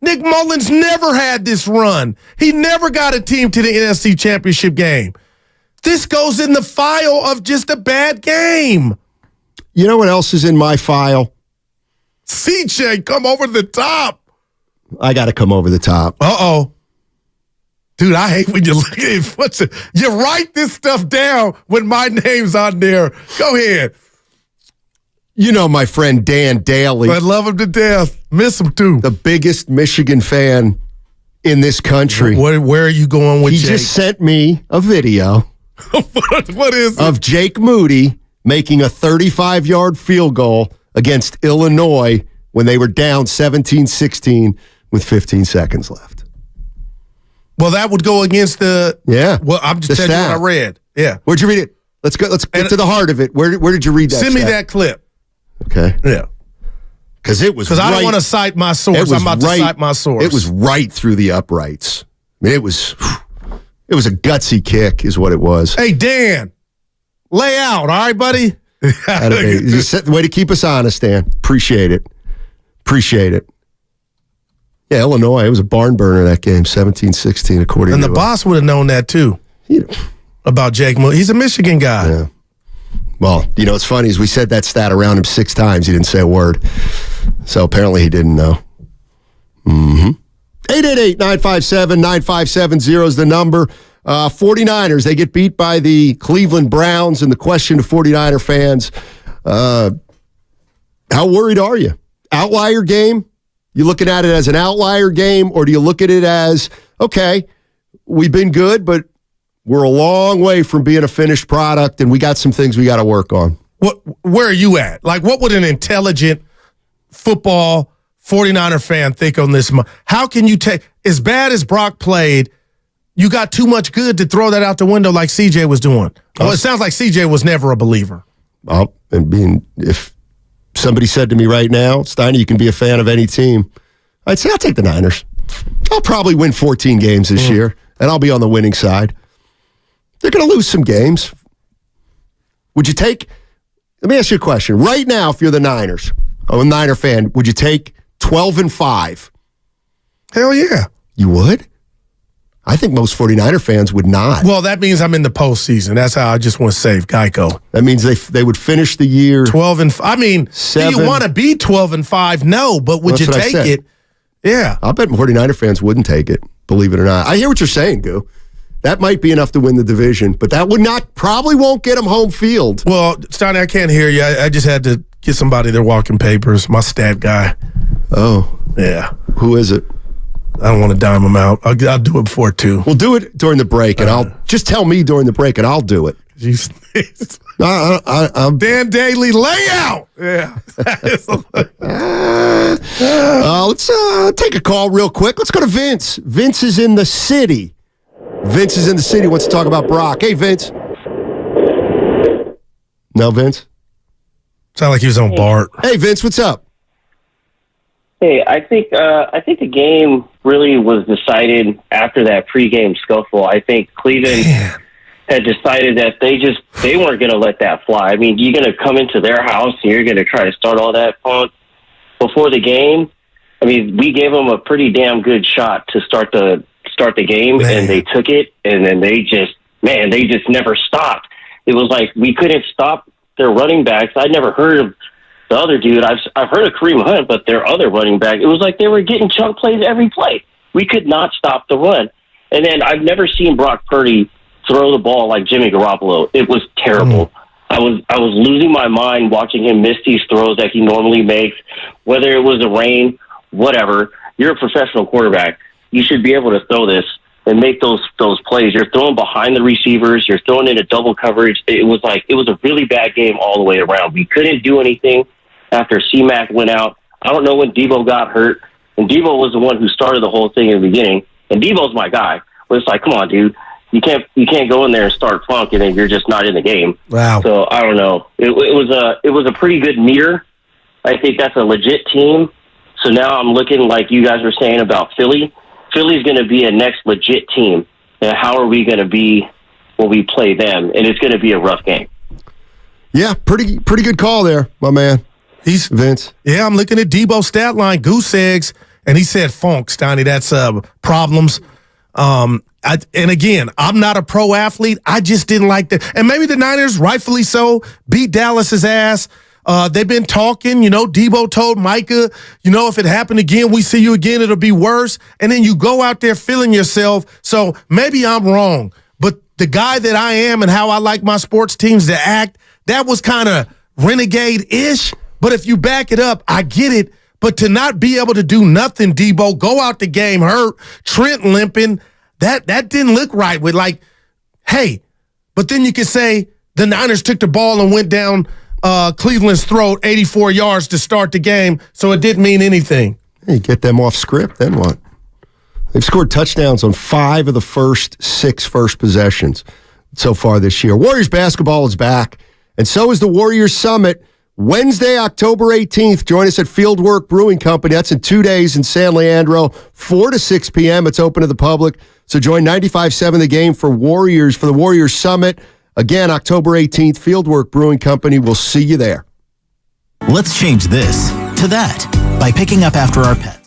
Nick Mullins never had this run. He never got a team to the NFC Championship game. This goes in the file of just a bad game. You know what else is in my file? CJ, come over the top. I got to come over the top. Uh-oh. Dude, I hate when you look at it. You write this stuff down when my name's on there. Go ahead. You know my friend Dan Daly. I love him to death. Miss him too. The biggest Michigan fan in this country. Where are you going with Jake? He just sent me a video. What is it? Of Jake Moody making a 35-yard field goal against Illinois when they were down 17-16 with 15 seconds left. Well, that would go against the... Yeah. Well, I'm just telling you what I read. Yeah. Where'd you read it? Let's go. Let's get to the heart of it. Where did you read that? Send me that clip. Okay. Yeah. Because it was Because I don't want to cite my source. I'm about to cite my source. It was right through the uprights. I mean, it was a gutsy kick is what it was. Hey, Dan, lay out. All right, buddy? Way to keep us honest, Dan. Appreciate it. Yeah, Illinois, it was a barn burner that game, 17-16, according to... And the boss would have known that, too, about Jake Moody. He's a Michigan guy. Yeah. Well, what's funny is we said that stat around him 6 times. He didn't say a word. So apparently he didn't know. 888-957-9570 is the number. 49ers, they get beat by the Cleveland Browns. And the question to 49er fans, how worried are you? Outlier game? You looking at it as an outlier game, or do you look at it as, okay, we've been good, but we're a long way from being a finished product, and we got some things we got to work on? Where are you at? What would an intelligent football 49er fan think on this? How can you take, as bad as Brock played, you got too much good to throw that out the window like CJ was doing? Well, it sounds like CJ was never a believer. If somebody said to me right now, Steiny, you can be a fan of any team, I'd say I'll take the Niners. I'll probably win 14 games this year, and I'll be on the winning side. They're going to lose some games. Would you take, Let me ask you a question. Right now, if you're the Niners, a Niner fan, would you take 12-5? Hell yeah. You would? I think most 49er fans would not. Well, that means I'm in the postseason. That's how I just want to save Geico. That means they would finish the year 12-5. I mean, do you want to be 12-5? No, but would you take it? Yeah. I bet 49er fans wouldn't take it, believe it or not. I hear what you're saying, Goo. That might be enough to win the division, but that probably won't get them home field. Well, Steiny, I can't hear you. I just had to get somebody their walking papers, my stat guy. Oh. Yeah. Who is it? I don't want to dime them out. I'll do it before 2. We'll do it during the break, and I'll just tell me during the break, and I'll do it. I'm Dan Daly layout. Yeah. Let's take a call real quick. Let's go to Vince. Vince is in the city. Wants to talk about Brock. Hey, Vince. No, Vince? Sound like he was on Bart. Hey, Vince, what's up? Hey, I think the game really was decided after that pregame scuffle. I think Cleveland had decided that they weren't going to let that fly. I mean, you're going to come into their house and you're going to try to start all that funk before the game. I mean, we gave them a pretty damn good shot to start the game, and they took it, and then they just never stopped. It was like we couldn't stop their running backs. I'd never heard of the other dude. I've heard of Kareem Hunt, but their other running back, it was like they were getting chunk plays every play. We could not stop the run. And then I've never seen Brock Purdy throw the ball like Jimmy Garoppolo. It was terrible. I was losing my mind watching him miss these throws that he normally makes, whether it was the rain, whatever. You're a professional quarterback. You should be able to throw this and make those plays. You're throwing behind the receivers. You're throwing into double coverage. It was a really bad game all the way around. We couldn't do anything after C-Mac went out. I don't know when Debo got hurt, and Debo was the one who started the whole thing in the beginning. And Debo's my guy. But it's like, come on, dude. You can't go in there and start funk, and then you're just not in the game. Wow. So I don't know. It was a pretty good meter. I think that's a legit team. So now I'm looking like you guys were saying about Philly. Philly's going to be a next legit team. And how are we going to be when we play them? And it's going to be a rough game. Yeah, pretty good call there, my man. He's Vince. Yeah, I'm looking at Debo's stat line, goose eggs, and he said funk, Steiny. That's problems. And again, I'm not a pro athlete. I just didn't like that. And maybe the Niners, rightfully so, beat Dallas's ass. They've been talking, Debo told Micah, if it happened again, we see you again, it'll be worse. And then you go out there feeling yourself. So maybe I'm wrong, but the guy that I am and how I like my sports teams to act, that was kind of renegade-ish. But if you back it up, I get it. But to not be able to do nothing, Debo, go out the game hurt, Trent limping, that didn't look right with hey, but then you could say the Niners took the ball and went down Cleveland's throat 84 yards to start the game, so it didn't mean anything. You get them off script, then what? They've scored touchdowns on 5 of the first 6 possessions so far this year. Warriors basketball is back, and so is the Warriors Summit. Wednesday, October 18th, join us at Fieldwork Brewing Company. That's in 2 days in San Leandro, 4 to 6 p.m. It's open to the public. So join 95.7 The Game for the Warriors Summit. Again, October 18th, Fieldwork Brewing Company. We'll see you there. Let's change this to that by picking up after our pets.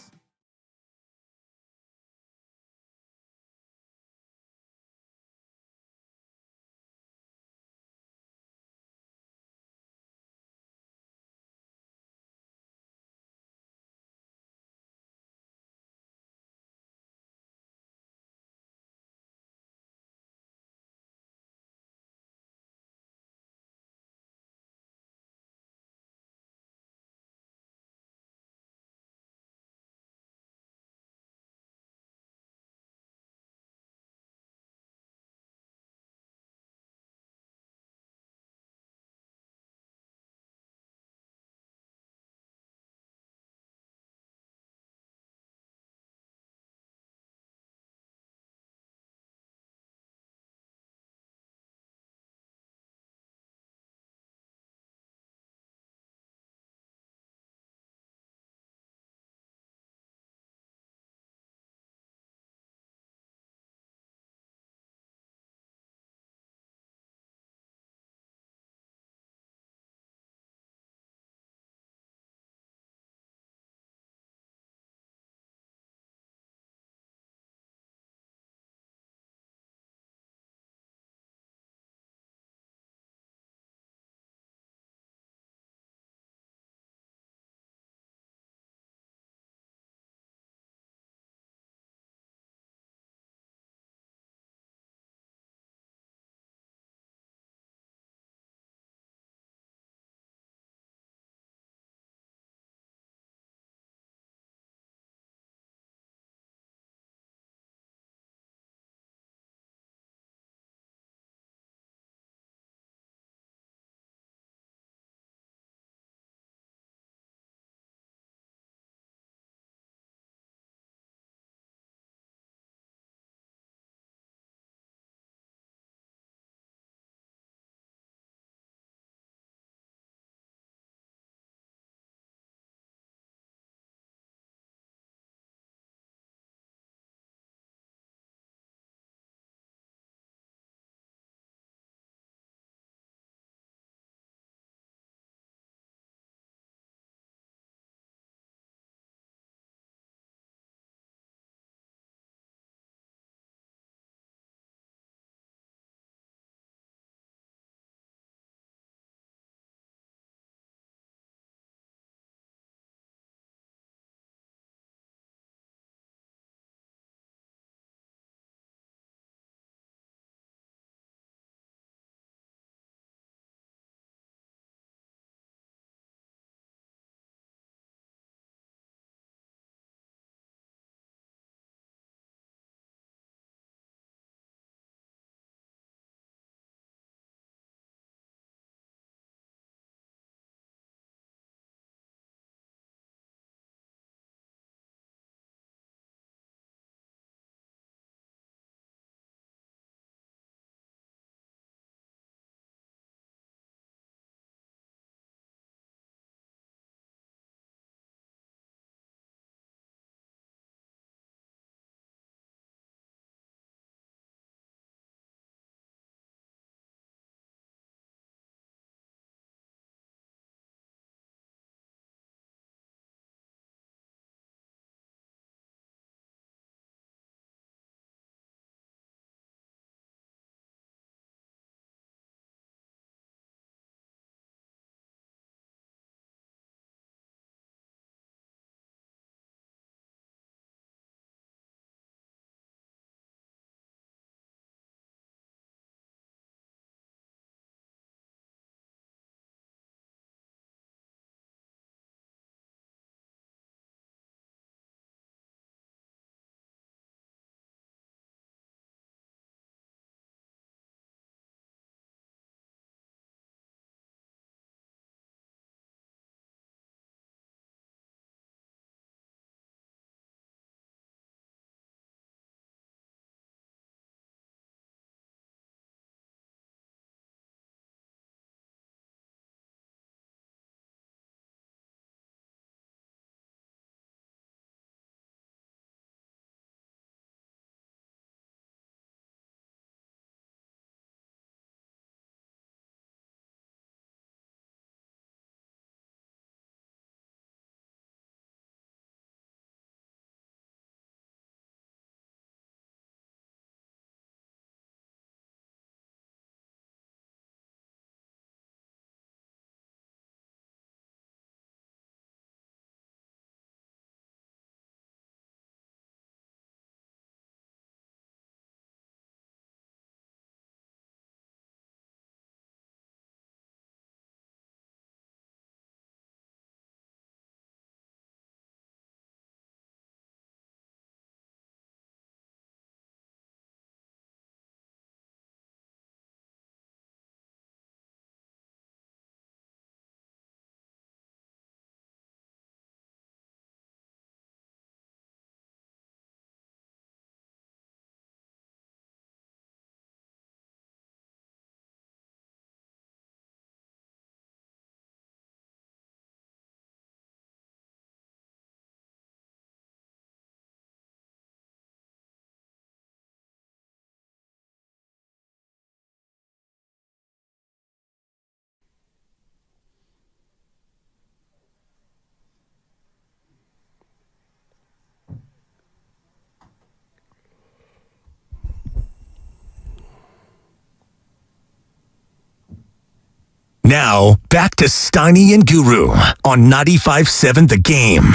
Now, back to Steiny and Guru on 95.7 The Game.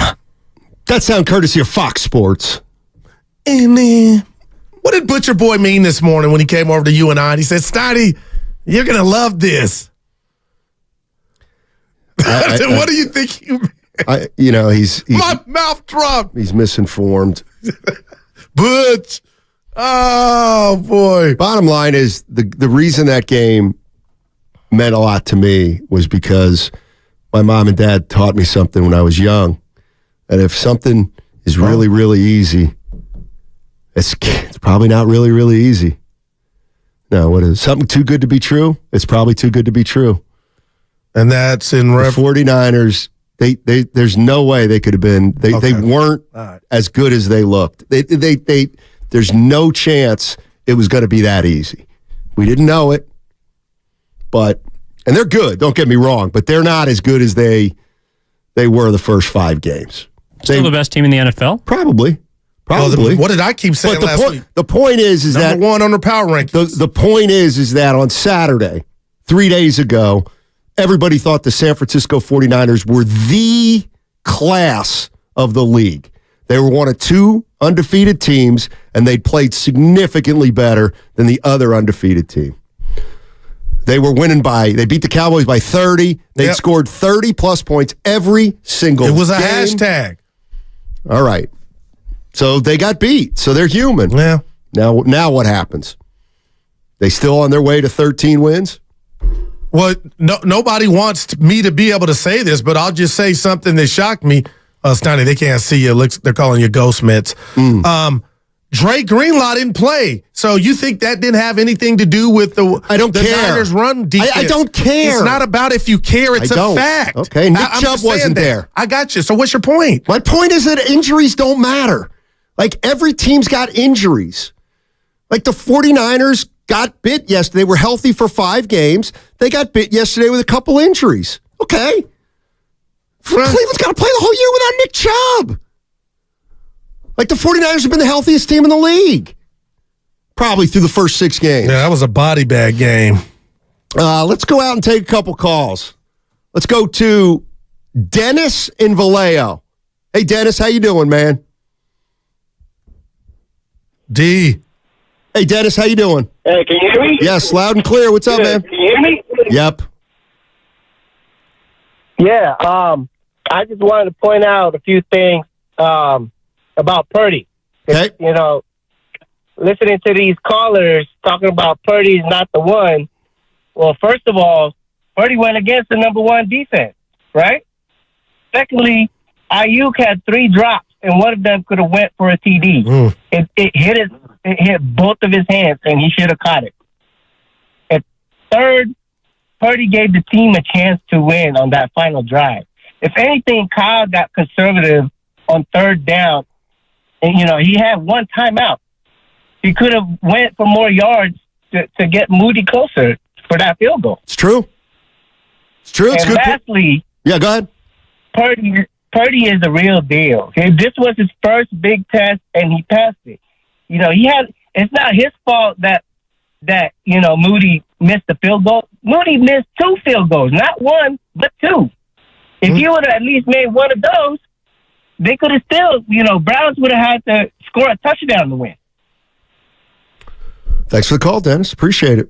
That sound courtesy of Fox Sports. And then, what did Butcher Boy mean this morning when he came over to you and I? And he said, Steiny, you're going to love this. What do you think you meant? He's my mouth dropped. He's misinformed. Butch. Oh, boy. Bottom line is the reason that game meant a lot to me was because my mom and dad taught me something when I was young. That if something is really, really easy, it's probably not really, really easy. No, what is something too good to be true? It's probably too good to be true. And that's in the 49ers. There's no way they could have been. They weren't as good as they looked. There's no chance it was going to be that easy. We didn't know it, and they're good. Don't get me wrong, but they're not as good as they were the first 5 games. Still the best team in the NFL? Probably. Well, what did I keep saying last week? The point is that number 1 on the power rankings. The point is that on Saturday, 3 days ago, everybody thought the San Francisco 49ers were the class of the league. They were one of 2 undefeated teams, and they'd played significantly better than the other undefeated team. They were winning they beat the Cowboys by 30. They'd scored 30-plus points every single game. It was a hashtag. All right. So they got beat. So they're human. Yeah. Now what happens? They still on their way to 13 wins? Well, nobody wants me to be able to say this, but I'll just say something that shocked me. Steiny, they can't see you. They're calling you Ghost Mitts. Dre Greenlaw didn't play. So you think that didn't have anything to do with the Niners run defense? I don't care. It's not about if you care. It's a fact. Okay, Nick Chubb wasn't there. I got you. So what's your point? My point is that injuries don't matter. Like, every team's got injuries. Like, the 49ers got bit yesterday. They were healthy for 5 games. They got bit yesterday with a couple injuries. Okay. Cleveland's got to play the whole year without Nick Chubb. Like, the 49ers have been the healthiest team in the league. Probably through the first 6 games. Yeah, that was a body bag game. Let's go out and take a couple calls. Let's go to Dennis in Vallejo. Hey, Dennis, how you doing, man? D. Hey, Dennis, how you doing? Hey, can you hear me? Yes, loud and clear. What's up, man? Can you hear me? Yep. Yeah, I just wanted to point out a few things about Purdy. Okay. Listening to these callers talking about Purdy's not the one. Well, first of all, Purdy went against the number 1 defense, right? Secondly, Ayuk had 3 drops, and one of them could have went for a TD. It hit both of his hands, and he should have caught it. And third, Purdy gave the team a chance to win on that final drive. If anything, Kyle got conservative on 3rd down, and he had 1 timeout. He could have went for more yards to get Moody closer for that field goal. It's true. It's true. It's and good. Lastly, yeah, go ahead. Purdy is the real deal. Okay? This was his first big test, and he passed it. It's not his fault that Moody missed the field goal. Moody missed 2 field goals, not 1, but 2. If he would have at least made one of those, they could have still, Browns would have had to score a touchdown to win. Thanks for the call, Dennis. Appreciate it.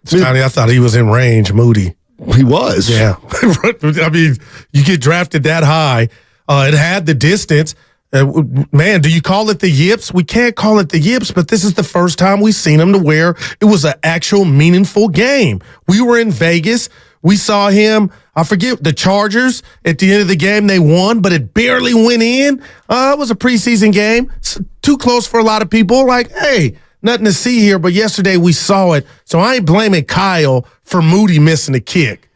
Scotty, I thought he was in range, Moody. He was. Yeah. I mean, you get drafted that high. It had the distance. Man, do you call it the yips? We can't call it the yips, but this is the first time we've seen him to where it was an actual meaningful game. We were in Vegas. We saw him, I forget, the Chargers. At the end of the game, they won, but it barely went in. It was a preseason game. Too close for a lot of people. Like, hey, nothing to see here, but yesterday we saw it. So I ain't blaming Kyle for Moody missing the kick.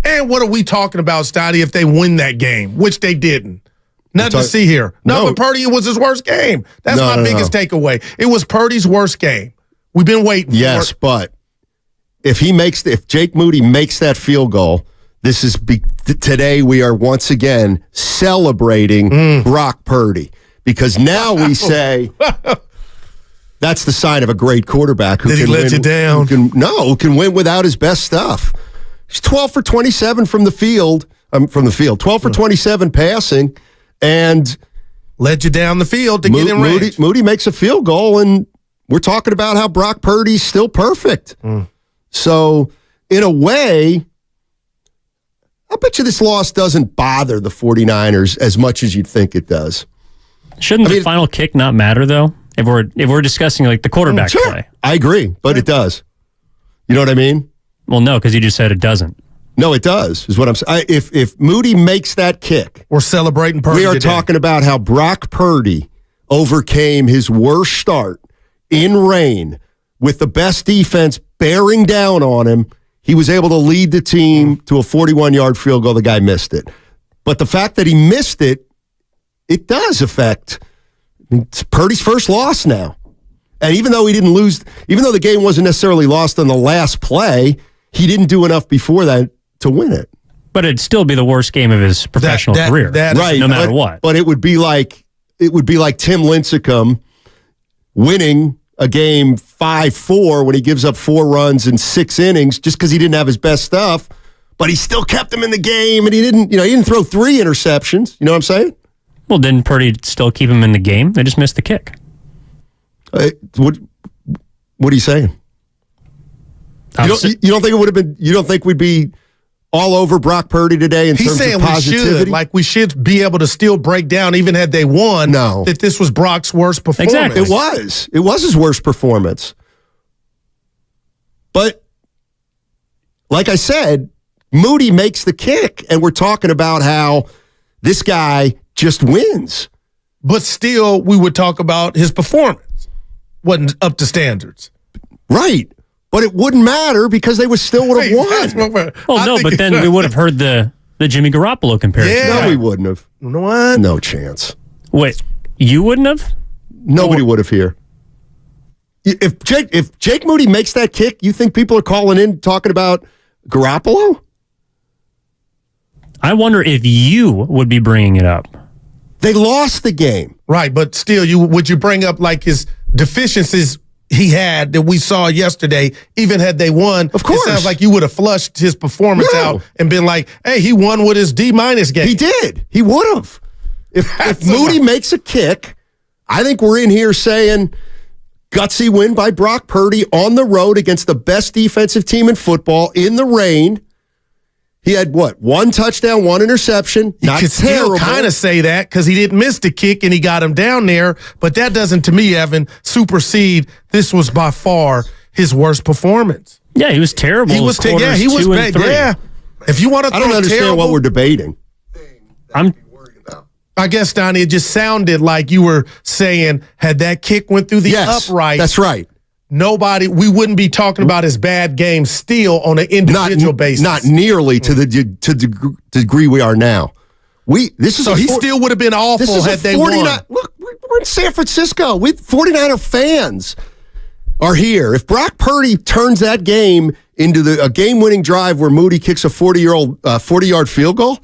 And what are we talking about, Stoddy, if they win that game, which they didn't? Nothing to see here. No, but Purdy, it was his worst game. That's my biggest takeaway. It was Purdy's worst game. We've been waiting for it. Yes, but if Jake Moody makes that field goal, today we are once again celebrating Brock Purdy, because now we say That's the sign of a great quarterback. Who Did he can let win, you down? Who can win without his best stuff. He's 12 for 27 from the field. 12 for 27 passing, and led you down the field to get in range. Moody makes a field goal, and we're talking about how Brock Purdy's still perfect. So, in a way, I bet you this loss doesn't bother the 49ers as much as you'd think it does. Shouldn't the final kick not matter, though? If we're discussing like the quarterback play. I agree, but it does. You know what I mean? Well, no, because you just said it doesn't. No, it does, is what I'm saying. If Moody makes that kick, we're celebrating Purdy. We are today. talking about how Brock Purdy overcame his worst start in rain with the best defense bearing down on him. He was able to lead the team to a 41-yard field goal. The guy missed it. But the fact that he missed it, it does affect it's Purdy's first loss now. And even though he didn't lose, even though the game wasn't necessarily lost on the last play, he didn't do enough before that to win it. But it'd still be the worst game of his professional career, right? No matter what. But it would be like Tim Lincecum winning a game 5-4 when he gives up 4 runs in 6 innings just because he didn't have his best stuff, but he still kept him in the game, and he didn't throw 3 interceptions. You know what I'm saying? Well, didn't Purdy still keep him in the game? They just missed the kick. What are you saying? You don't think it would have been? You don't think we'd be all over Brock Purdy today in terms of positivity? We should be able to still break down, even had they won, that this was Brock's worst performance. Exactly. It was his worst performance. But like I said, Moody makes the kick, and we're talking about how this guy just wins. But still, we would talk about his performance wasn't up to standards. Right. But it wouldn't matter because they still would have won. Well, no, but then we would have heard the Jimmy Garoppolo comparison. Yeah. No, we wouldn't have. You know what? No chance. Wait, you wouldn't have? Nobody would have here. If Jake Moody makes that kick, you think people are calling in talking about Garoppolo? I wonder if you would be bringing it up. They lost the game. Right, but still, would you bring up like his deficiencies he had that we saw yesterday, even had they won? Of course. It sounds like you would have flushed his performance out and been like, hey, he won with his D- game. He did. He would have. If Moody makes a kick, I think we're in here saying gutsy win by Brock Purdy on the road against the best defensive team in football in the rain. He had, 1 touchdown, 1 interception. You could still kind of say that because he didn't miss the kick and he got him down there. But that doesn't, to me, Evan, supersede this was by far his worst performance. Yeah, he was terrible. He was bad. Yeah. If you want to, I don't understand what we're debating. I guess, Donnie, it just sounded like you were saying had that kick went through the upright. That's right. We wouldn't be talking about his bad game still on an individual basis. Not nearly to the degree we are now. He still would have been awful had they won. Look, we're in San Francisco. 49er fans are here. If Brock Purdy turns that game into a game-winning drive where Moody kicks a 40-yard field goal,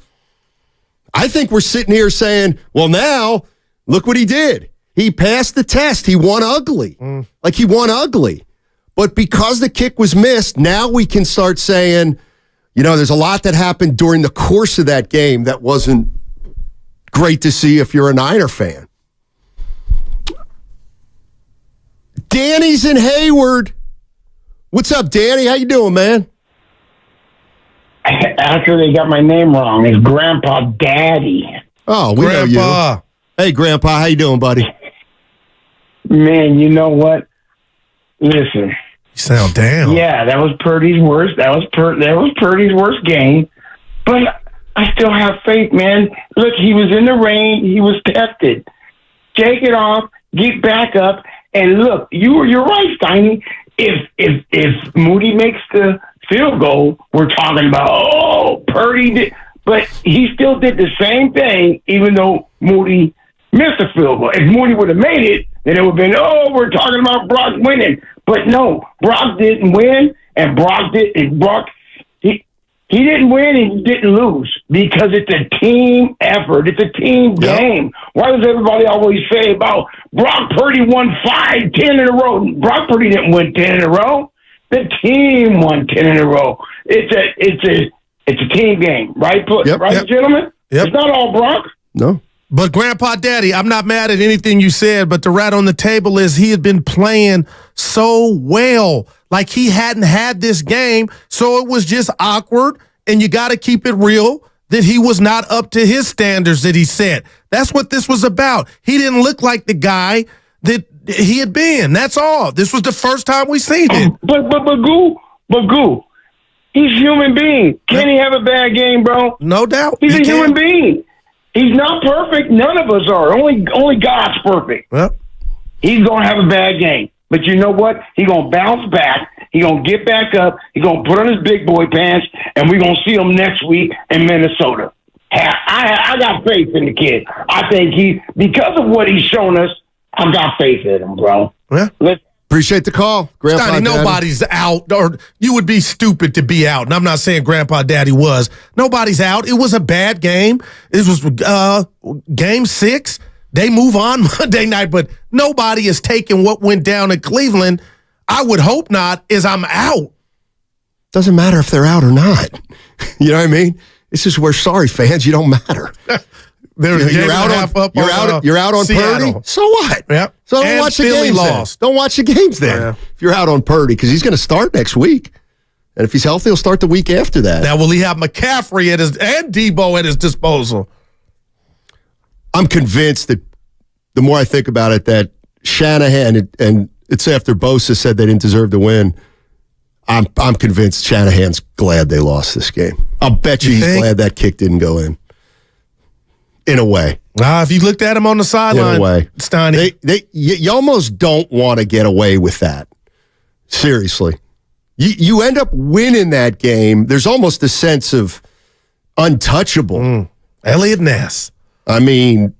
I think we're sitting here saying, well, now look what he did. He passed the test. He won ugly. He won ugly. But because the kick was missed, now we can start saying, there's a lot that happened during the course of that game that wasn't great to see if you're a Niner fan. Danny's in Hayward. What's up, Danny? How you doing, man? Actually, they got my name wrong. It's Grandpa Daddy. Oh, we know you. Hey, Grandpa, how you doing, buddy? Man, you know what? Listen. You sound down. Yeah, that was Purdy's worst. That was Purdy's worst game. But I still have faith, man. Look, he was in the rain. He was tested. Shake it off. Get back up. And look, you're right, Steiny. If Moody makes the field goal, we're talking about, Purdy did. But he still did the same thing, even though Moody missed a field goal. If Moody would have made it, then it would have been, we're talking about Brock winning. But no, Brock didn't win, and he He didn't win and he didn't lose because it's a team effort. It's a team game. Why does everybody always say about Brock Purdy won 10 in a row? Brock Purdy didn't win 10 in a row. The team won 10 in a row. It's a team game, right? Gentlemen? Yep. It's not all Brock. No. But Grandpa Daddy, I'm not mad at anything you said, but the rat on the table is he had been playing so well. Like he hadn't had this game, so it was just awkward, and you got to keep it real that he was not up to his standards that he set. That's what this was about. He didn't look like the guy that he had been. That's all. This was the first time we seen it. But Goo, he's a human being. Can he have a bad game, bro? No doubt. He's a human being. He's not perfect. None of us are. Only God's perfect. Yep. He's going to have a bad game. But you know what? He's going to bounce back. He's going to get back up. He's going to put on his big boy pants, and we're going to see him next week in Minnesota. I got faith in the kid. I think because of what he's shown us, I got faith in him, bro. Yeah. Appreciate the call, Grandpa Stoney, Daddy. nobody's out, or you would be stupid to be out. And I'm not saying Grandpa Daddy was. Nobody's out. It was a bad game. It was game 6. They move on Monday night, but nobody is taking what went down in Cleveland. I would hope not, is I'm out. Doesn't matter if they're out or not. You know what I mean? This is where, sorry, fans, you don't matter. You're out on Seattle. Purdy. So what? Yep. So don't watch the games. Lost. Don't watch the games then. Yeah. If you're out on Purdy, because he's going to start next week, and if he's healthy, he'll start the week after that. Now, will he have McCaffrey and Debo at his disposal? I'm convinced that the more I think about it, that Shanahan and it's after Bosa said they didn't deserve to win. I'm convinced Shanahan's glad they lost this game. I'll bet you he's glad that kick didn't go in. In a way. If you looked at him on the sideline, in a way. Steiny. You almost don't want to get away with that. Seriously. You end up winning that game. There's almost a sense of untouchable. Elliott Ness. I mean,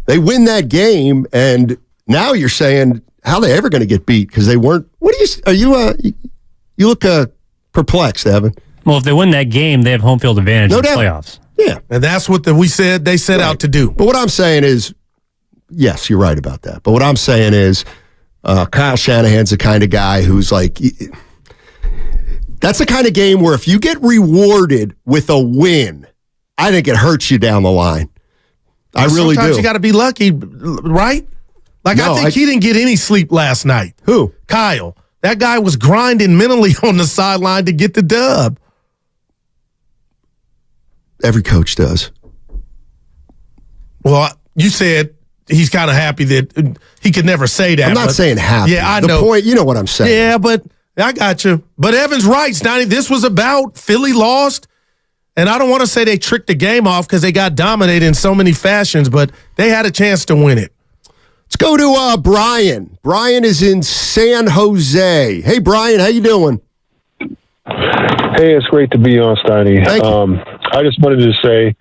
they win that game, and now you're saying, how are they ever going to get beat? Because they weren't. You look perplexed, Evan. Well, if they win that game, they have home field advantage in the playoffs. Yeah. And that's what they set out to do. But what I'm saying is, yes, you're right about that. But what I'm saying is, Kyle Shanahan's the kind of guy who's like, that's the kind of game where if you get rewarded with a win, I think it hurts you down the line. I really do. Sometimes you got to be lucky, right? Like, no, I think he didn't get any sleep last night. Who? Kyle. That guy was grinding mentally on the sideline to get the dub. Every coach does. Well, you said he's kind of happy that he could never say that. I'm not saying happy. Yeah, I know. The point, you know what I'm saying. Yeah, but I got you. But Evan's right, Stoney. This was about Philly lost. And I don't want to say they tricked the game off because they got dominated in so many fashions, but they had a chance to win it. Let's go to Brian. Brian is in San Jose. Hey, Brian, how you doing? Hey, it's great to be on, Steiny. Thank you. I just wanted to say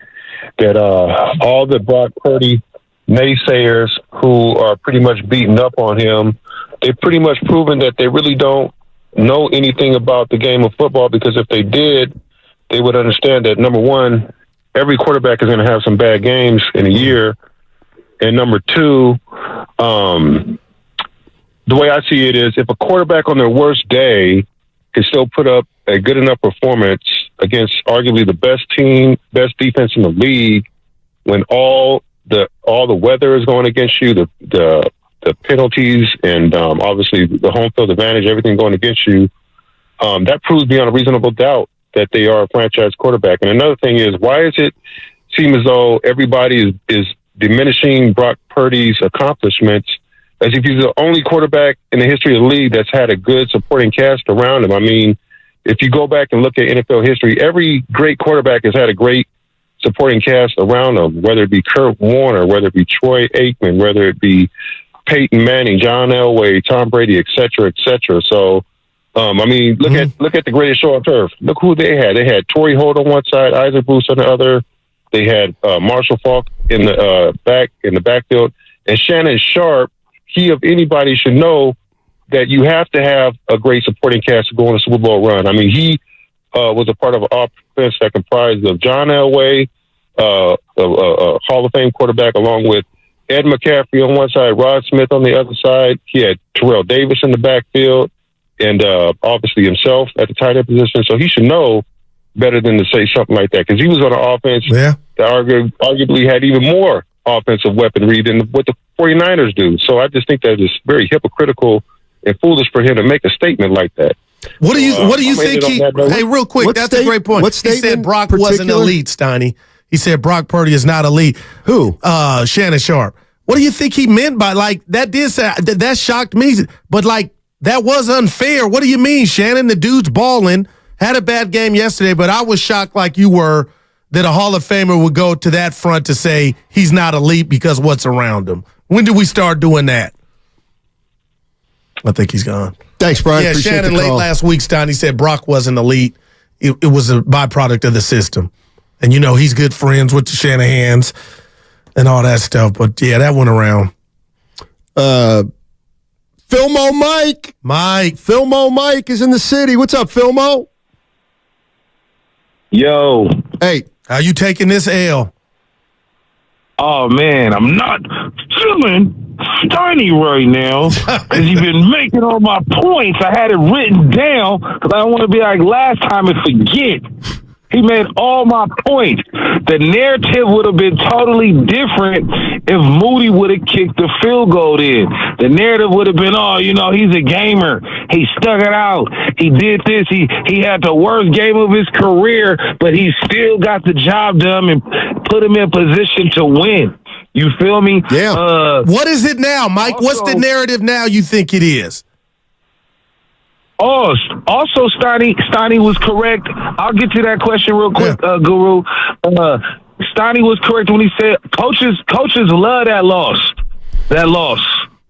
that all the Brock Purdy naysayers who are pretty much beating up on him, they've pretty much proven that they really don't know anything about the game of football, because if they did, they would understand that, number one, every quarterback is going to have some bad games in a year. And number two, the way I see it is, if a quarterback on their worst day can still put up a good enough performance against arguably the best team, best defense in the league, when all the weather is going against you, the penalties, and obviously the home field advantage, everything going against you, that proves beyond a reasonable doubt that they are a franchise quarterback. And another thing is, why does it seem as though everybody is diminishing Brock Purdy's accomplishments as if he's the only quarterback in the history of the league that's had a good supporting cast around him? I mean, if you go back and look at NFL history, every great quarterback has had a great supporting cast around him, whether it be Kurt Warner, whether it be Troy Aikman, whether it be Peyton Manning, John Elway, Tom Brady, et cetera, et cetera. So, I mean, look at the greatest show on turf. Look who they had. They had Torrey Holt on one side, Isaac Bruce on the other. They had Marshall Faulk in the backfield, and Shannon Sharp. He of anybody should know that you have to have a great supporting cast to go on a Super Bowl run. I mean, he was a part of an offense that comprised of John Elway, a Hall of Fame quarterback, along with Ed McCaffrey on one side, Rod Smith on the other side. He had Terrell Davis in the backfield, and obviously himself at the tight end position. So he should know better than to say something like that, because he was on an offense that arguably had even more offensive weaponry than what the 49ers do. So I just think that is very hypocritical and foolish for him to make a statement like that. What do you think hey, real quick, that's a great point. He said Brock wasn't elite, Steiny. He said Brock Purdy is not elite. Who? Shannon Sharp. What do you think he meant by, like, that did say, that shocked me, but, like, that was unfair. What do you mean, Shannon? The dude's balling, had a bad game yesterday, but I was shocked like you were that a Hall of Famer would go to that front to say he's not elite because what's around him. When did we start doing that? I think he's gone. Thanks, Brian. Yeah, Appreciate Shannon the call. late last week, Steiny said Brock wasn't elite. It was a byproduct of the system. And, you know, he's good friends with the Shanahans and all that stuff. But, yeah, that went around. Filmo Mike. Filmo Mike is in the city. What's up, Filmo? Yo. Hey. How you taking this L? Oh, man, I'm not feeling Steiny right now, as you've been making all my points. I had it written down because I don't want to be like last time and forget. He made all my points. The narrative would have been totally different if Moody would have kicked the field goal in. The narrative would have been, oh, you know, he's a gamer. He stuck it out. He did this. He had the worst game of his career, but he still got the job done and put him in position to win. You feel me? Yeah. What is it now, Mike? What's the narrative now you think it is? Oh, also, Steiny was correct. I'll get to that question real quick, Guru. Steiny was correct when he said coaches love that loss.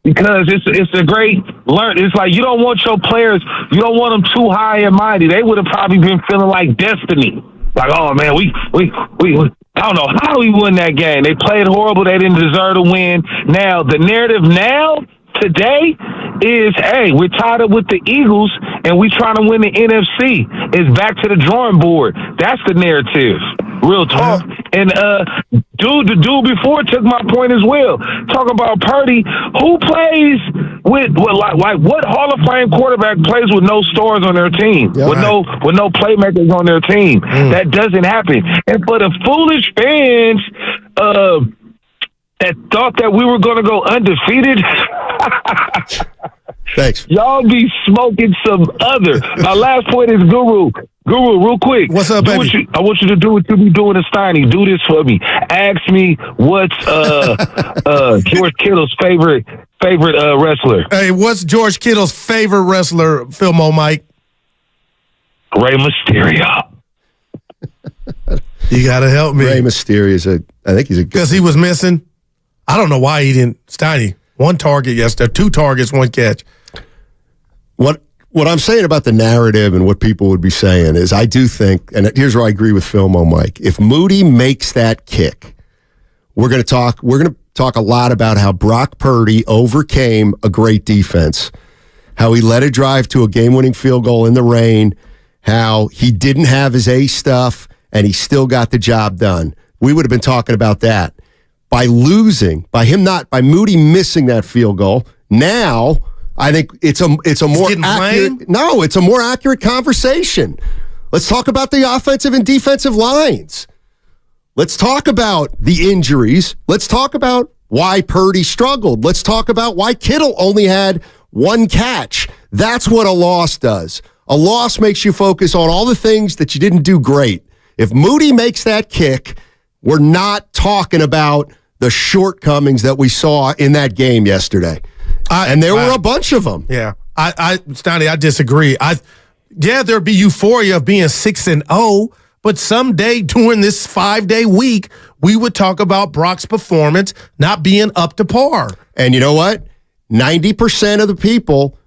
Because it's a great learn. It's like you don't want your players, you don't want them too high and mighty. They would have probably been feeling like destiny. Like, oh man, we I don't know how we won that game. They played horrible. They didn't deserve to win. Now the narrative today is, hey, we're tied up with the Eagles and we trying to win the NFC. It's back to the drawing board. That's the narrative. Real talk. And the dude before took my point as well. Talking about Purdy, who plays with what Hall of Fame quarterback plays with no stars on their team, with no playmakers on their team? That doesn't happen. And for the foolish fans that thought that we were going to go undefeated, thanks. Y'all be smoking some other. My last point is Guru, real quick. What's up, baby? I want you to do what you be doing to Steiny. Do this for me. Ask me what's George Kittle's favorite wrestler. Hey, what's George Kittle's favorite wrestler, Filmo Mike? Rey Mysterio. You got to help me. Rey Mysterio I think he's a good. Because he was missing. I don't know why he didn't. Steiny, 1 target yesterday, 2 targets, 1 catch. What I'm saying about the narrative and what people would be saying is I do think, and here's where I agree with Filmo Mike, if Moody makes that kick, we're going to talk a lot about how Brock Purdy overcame a great defense, how he led a drive to a game-winning field goal in the rain, how he didn't have his A stuff, and he still got the job done. We would have been talking about that. By Moody missing that field goal, now I think it's a more accurate. No, it's a more accurate conversation. Let's talk about the offensive and defensive lines. Let's talk about the injuries. Let's talk about why Purdy struggled. Let's talk about why Kittle only had 1 catch. That's what a loss does. A loss makes you focus on all the things that you didn't do great. If Moody makes that kick, we're not talking about the shortcomings that we saw in that game yesterday. And there were a bunch of them. Yeah. Steiny, I disagree. There'd be euphoria of being 6-0, but someday during this 5-day week, we would talk about Brock's performance not being up to par. And you know what? 90% of the people